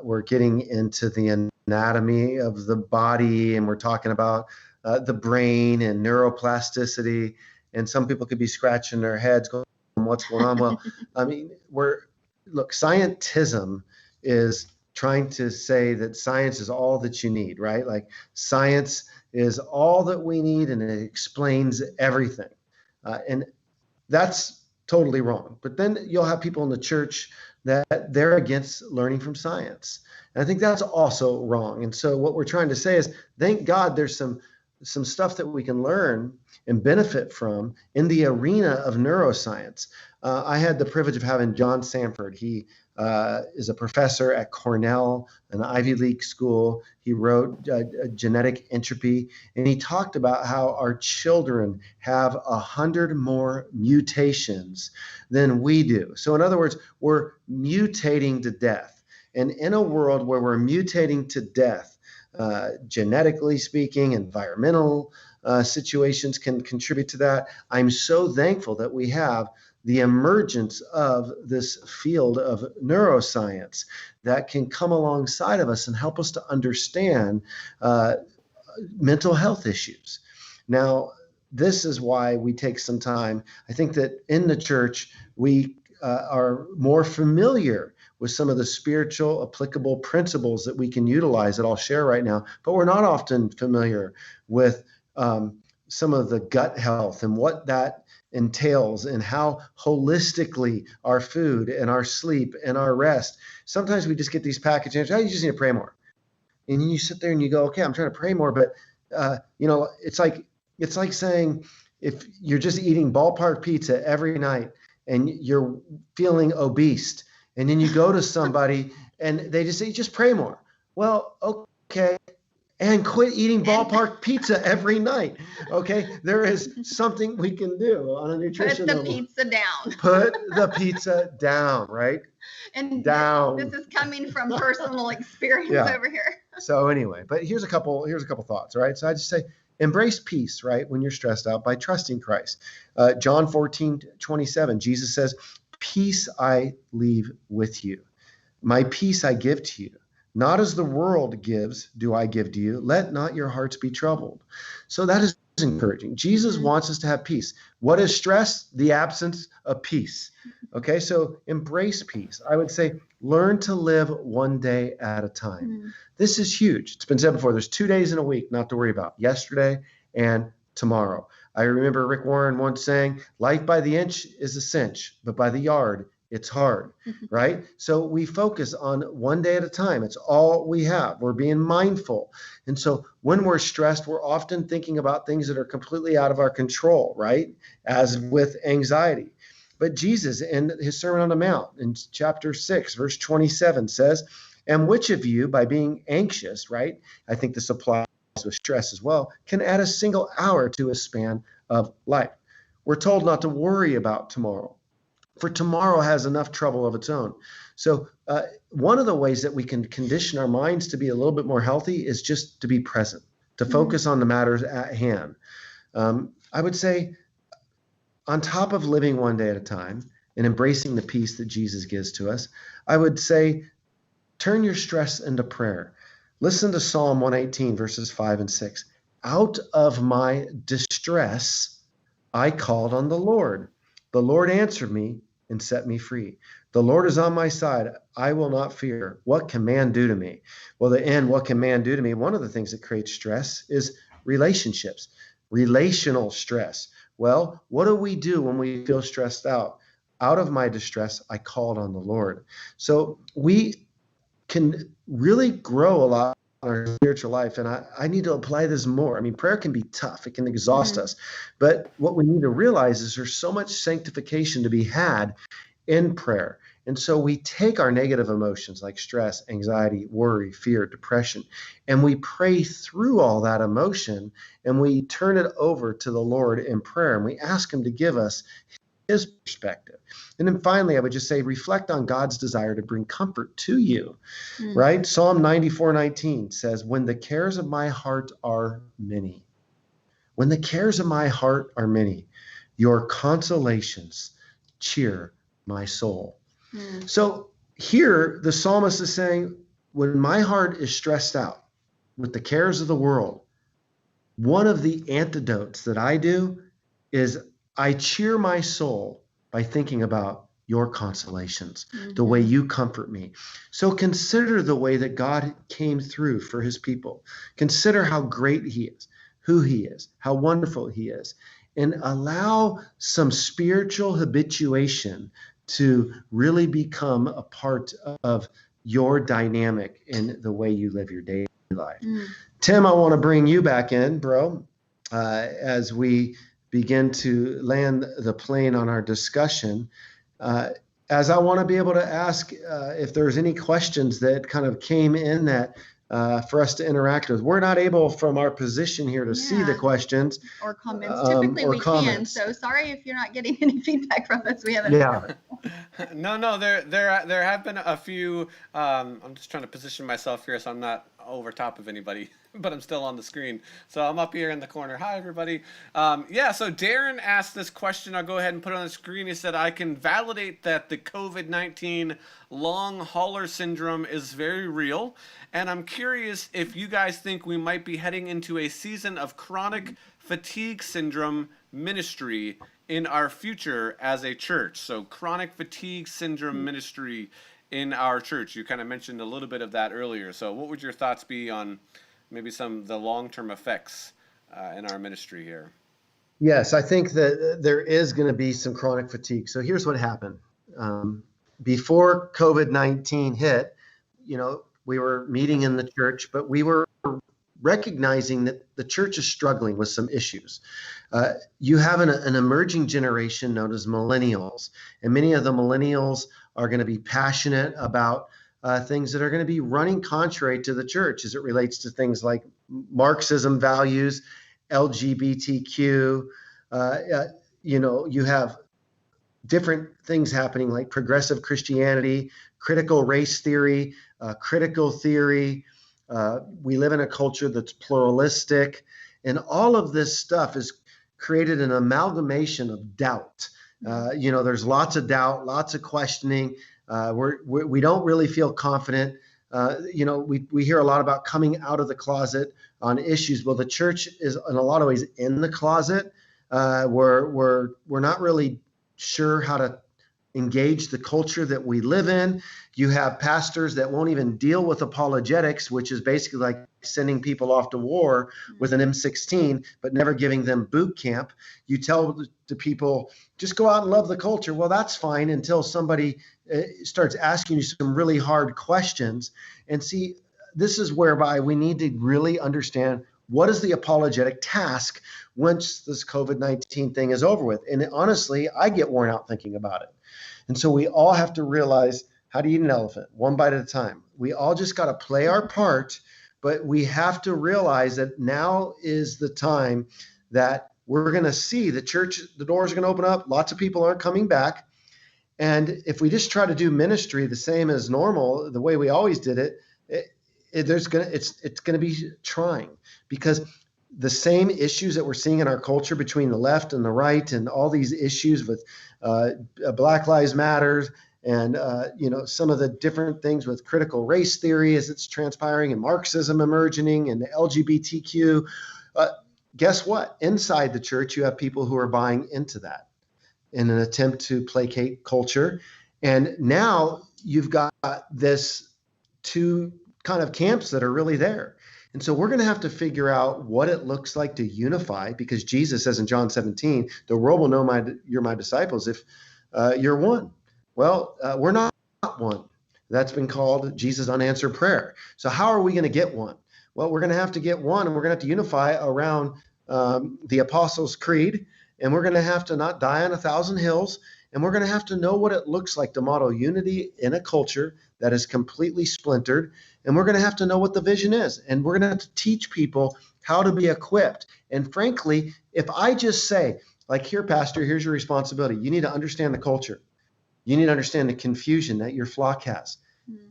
we're getting into the anatomy of the body, and we're talking about the brain and neuroplasticity. And some people could be scratching their heads going, what's going on? Well, scientism is trying to say that science is all that you need, right? Like, science is all that we need, and it explains everything. And that's totally wrong. But then you'll have people in the church that they're against learning from science. And I think that's also wrong. And so what we're trying to say is, thank God there's some some stuff that we can learn and benefit from in the arena of neuroscience. I had the privilege of having John Sanford. He is a professor at Cornell, an Ivy League school. He wrote Genetic Entropy, and he talked about how our children have 100 more mutations than we do. So in other words, we're mutating to death. And in a world where we're mutating to death, genetically speaking, environmental situations can contribute to that. I'm so thankful that we have the emergence of this field of neuroscience that can come alongside of us and help us to understand mental health issues. Now, this is why we take some time. I think that in the church, we are more familiar with some of the spiritual applicable principles that we can utilize that I'll share right now, but we're not often familiar with some of the gut health and what that entails and how holistically our food and our sleep and our rest. Sometimes we just get these package answers, you just need to pray more. And then you sit there and you go, okay, I'm trying to pray more, but it's like saying if you're just eating ballpark pizza every night and you're feeling obese, and then you go to somebody and they just say, just pray more. Well, okay. And quit eating ballpark pizza every night. Okay. There is something we can do on a nutrition level. Put the pizza down. Put the pizza down, right? And down. This is coming from personal experience over here. So anyway, but here's a couple thoughts, right? So I just say, embrace peace, right? When you're stressed out by trusting Christ. John 14:27, Jesus says, peace I leave with you. My peace I give to you. Not as the world gives, do I give to you. Let not your hearts be troubled. So that is encouraging. Jesus wants us to have peace. What is stress? The absence of peace. Okay, so embrace peace. I would say learn to live one day at a time. This is huge. It's been said before. There's 2 days in a week not to worry about, yesterday and tomorrow. I remember Rick Warren once saying, life by the inch is a cinch, but by the yard, it's hard, right? So we focus on one day at a time. It's all we have. We're being mindful. And so when we're stressed, we're often thinking about things that are completely out of our control, right? As with anxiety. But Jesus, in his Sermon on the Mount, in chapter 6, verse 27, says, and which of you, by being anxious, right? I think this applies with stress as well, can add a single hour to a span of life. We're told not to worry about tomorrow, for tomorrow has enough trouble of its own. So one of the ways that we can condition our minds to be a little bit more healthy is just to be present, to focus on the matters at hand. I would say on top of living one day at a time and embracing the peace that Jesus gives to us, I would say turn your stress into prayer. Listen to Psalm 118, verses 5 and 6. Out of my distress, I called on the Lord. The Lord answered me and set me free. The Lord is on my side. I will not fear. What can man do to me? Well, what can man do to me? One of the things that creates stress is relationships, relational stress. Well, what do we do when we feel stressed out? Out of my distress, I called on the Lord. So we can really grow a lot in our spiritual life. And I need to apply this more. I mean, prayer can be tough. It can exhaust us. But what we need to realize is there's so much sanctification to be had in prayer. And so we take our negative emotions like stress, anxiety, worry, fear, depression, and we pray through all that emotion and we turn it over to the Lord in prayer and we ask him to give us his perspective. And then finally, I would just say, reflect on God's desire to bring comfort to you, right? Psalm 94:19 says, when the cares of my heart are many, when the cares of my heart are many, your consolations cheer my soul. So here the psalmist is saying, when my heart is stressed out with the cares of the world, one of the antidotes that I do is I cheer my soul by thinking about your consolations, the way you comfort me. So consider the way that God came through for his people. Consider how great he is, who he is, how wonderful he is, and allow some spiritual habituation to really become a part of your dynamic in the way you live your daily life. Tim, I want to bring you back in, bro, as we begin to land the plane on our discussion. As I want to be able to ask if there's any questions that kind of came in that for us to interact with. We're not able from our position here to see the questions. Or comments. Typically or we comments. can. So sorry if you're not getting any feedback from us. We haven't. Yeah. No, there have been a few. I'm just trying to position myself here so I'm not over top of anybody, but I'm still on the screen. So I'm up here in the corner. Hi, everybody. So Darren asked this question. I'll go ahead and put it on the screen. He said, I can validate that the COVID-19 long hauler syndrome is very real. And I'm curious if you guys think we might be heading into a season of chronic fatigue syndrome ministry in our future as a church. So chronic fatigue syndrome ministry in our church. You kind of mentioned a little bit of that earlier. So what would your thoughts be on maybe some of the long-term effects in our ministry here? Yes, I think that there is going to be some chronic fatigue. So here's what happened. Before COVID-19 hit, we were meeting in the church, but we were recognizing that the church is struggling with some issues. You have an emerging generation known as millennials, and many of the millennials are going to be passionate about things that are going to be running contrary to the church as it relates to things like Marxism values, LGBTQ. You have different things happening like progressive Christianity, critical race theory, critical theory. We live in a culture that's pluralistic, and all of this stuff has created an amalgamation of doubt. There's lots of doubt, lots of questioning. We don't really feel confident. We hear a lot about coming out of the closet on issues. Well, the church is in a lot of ways in the closet. We're not really sure how to engage the culture that we live in. You have pastors that won't even deal with apologetics, which is basically like sending people off to war with an M16, but never giving them boot camp. You tell the people, just go out and love the culture. Well, that's fine until somebody starts asking you some really hard questions. And see, this is whereby we need to really understand what is the apologetic task once this COVID-19 thing is over with. And honestly, I get worn out thinking about it. And so we all have to realize, how to eat an elephant, one bite at a time. We all just got to play our part, but we have to realize that now is the time that we're going to see the church, the doors are going to open up. Lots of people aren't coming back. And if we just try to do ministry the same as normal, the way we always did it, it's going to be trying, because the same issues that we're seeing in our culture between the left and the right, and all these issues with Black Lives Matter, and some of the different things with critical race theory as it's transpiring, and Marxism emerging, and the LGBTQ. Guess what? Inside the church, you have people who are buying into that in an attempt to placate culture. And now you've got this two kind of camps that are really there. And so we're going to have to figure out what it looks like to unify, because Jesus says in John 17, the world will know you're my disciples if you're one. Well, we're not one. That's been called Jesus' unanswered prayer. So how are we going to get one? Well, we're going to have to get one, and we're going to have to unify around the Apostles' Creed, and we're going to have to not die on 1,000 hills, and we're going to have to know what it looks like to model unity in a culture that is completely splintered, and we're going to have to know what the vision is, and we're going to have to teach people how to be equipped. And frankly, if I just say, like, here, Pastor, here's your responsibility. You need to understand the culture. You need to understand the confusion that your flock has.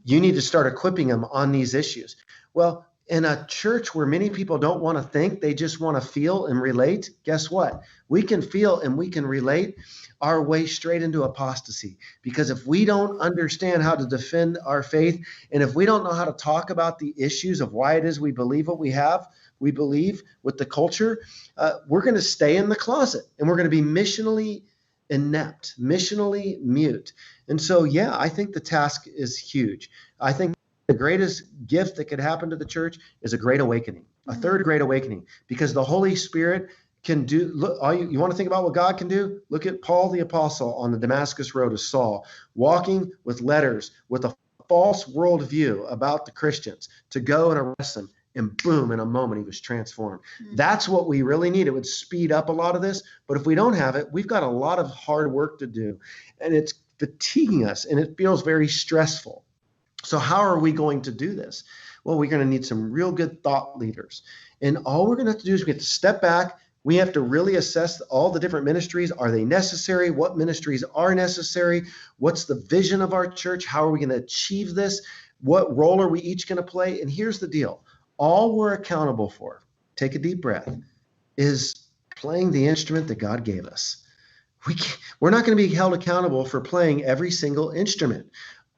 You need to start equipping them on these issues. Well, in a church where many people don't want to think, they just want to feel and relate, guess what? We can feel and we can relate our way straight into apostasy. Because if we don't understand how to defend our faith, and if we don't know how to talk about the issues of why it is we believe what we believe with the culture, we're going to stay in the closet, and we're going to be missionally inept, missionally mute. And so, yeah, I think the task is huge. I think the greatest gift that could happen to the church is a great awakening, a third great awakening, because the Holy Spirit can do, look, you want to think about what God can do? Look at Paul the Apostle on the Damascus Road as Saul, walking with letters with a false worldview about the Christians to go and arrest them. And boom, in a moment, he was transformed. That's what we really need. It would speed up a lot of this. But if we don't have it, we've got a lot of hard work to do. And it's fatiguing us, and it feels very stressful. So how are we going to do this? Well, we're going to need some real good thought leaders. And all we're going to have to do is we have to step back. We have to really assess all the different ministries. Are they necessary? What ministries are necessary? What's the vision of our church? How are we going to achieve this? What role are we each going to play? And here's the deal. All we're accountable for, take a deep breath, is playing the instrument that God gave us. We're not going to be held accountable for playing every single instrument.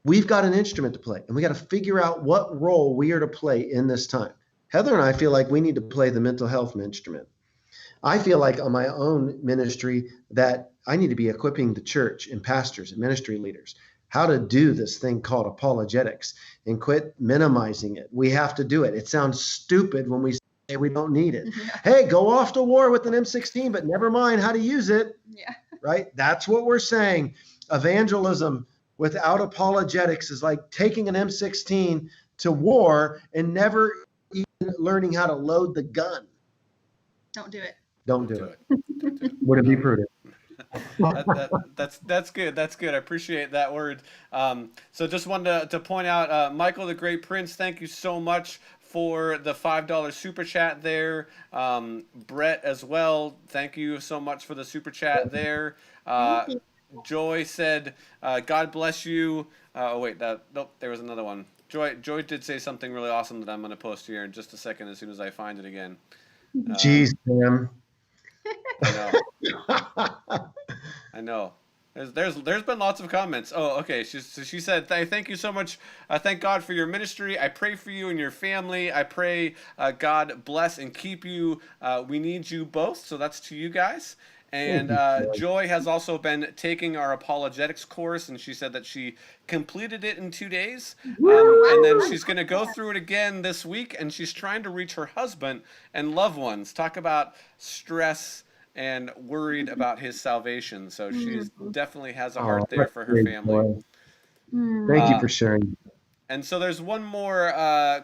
We've got an instrument to play, and we got to figure out what role we are to play in this time. Heather and I feel like we need to play the mental health instrument. I feel like on my own ministry that I need to be equipping the church and pastors and ministry leaders how to do this thing called apologetics and quit minimizing it. We have to do it. It sounds stupid when we say we don't need it. Yeah. Hey, go off to war with an M16, but never mind how to use it. Yeah. Right? That's what we're saying. Evangelism without apologetics is like taking an M16 to war and never even learning how to load the gun. Don't do it. Don't do it. Would it be prudent? That's good. That's good. I appreciate that word. So just wanted to point out, Michael the Great Prince, thank you so much for the $5 super chat there. Brett as well, thank you so much for the super chat there. Joy said, God bless you. Oh wait, nope, there was another one. Joy did say something really awesome that I'm going to post here in just a second as soon as I find it again. Jeez, Sam. I know. There's been lots of comments. Oh, okay. She said, thank you so much. Thank God for your ministry. I pray for you and your family. I pray God bless and keep you. We need you both. So that's to you guys. And Joy has also been taking our apologetics course, and she said that she completed it in 2 days. And then she's going to go through it again this week, and she's trying to reach her husband and loved ones. Talk about stress and worried about his salvation. So she definitely has a heart there for her family. Thank you for sharing. And so there's one more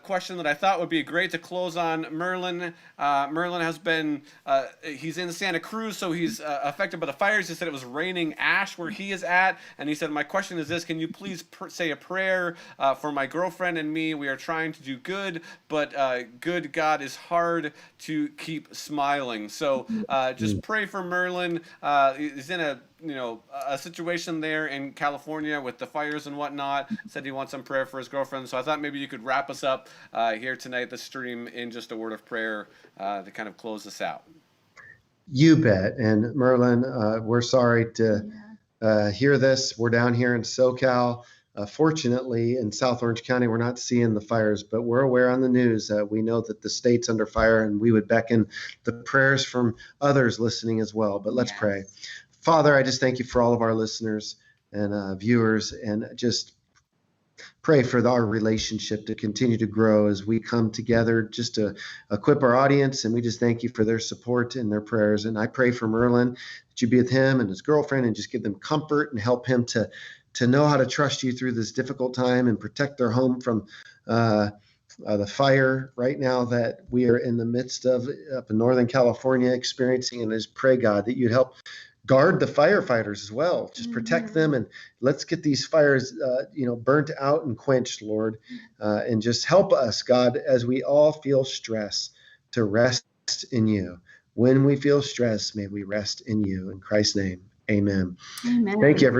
question that I thought would be great to close on. Merlin has been, he's in Santa Cruz, so he's affected by the fires. He said it was raining ash where he is at. And he said, my question is this, can you please say a prayer for my girlfriend and me? We are trying to do good, but good God is hard to keep smiling. So just pray for Merlin. He's in a situation there in California with the fires and whatnot. Said he wants some prayer for his girlfriend. So I thought maybe you could wrap us up here tonight, the stream, in just a word of prayer to kind of close this out. You bet. And Merlin, we're sorry to hear this. We're down here in SoCal. Fortunately, in South Orange County, we're not seeing the fires, but we're aware on the news. We know that the state's under fire, and we would beckon the prayers from others listening as well. But let's pray. Father, I just thank you for all of our listeners and viewers, and just pray for our relationship to continue to grow as we come together just to equip our audience. And we just thank you for their support and their prayers. And I pray for Merlin that you be with him and his girlfriend and just give them comfort and help him to know how to trust you through this difficult time and protect their home from the fire right now that we are in the midst of up in Northern California experiencing. And just pray, God, that you'd help guard the firefighters as well. Just protect them, and let's get these fires, burnt out and quenched, Lord, and just help us, God, as we all feel stress, to rest in you. When we feel stress, may we rest in you. In Christ's name, amen. Thank you, everyone.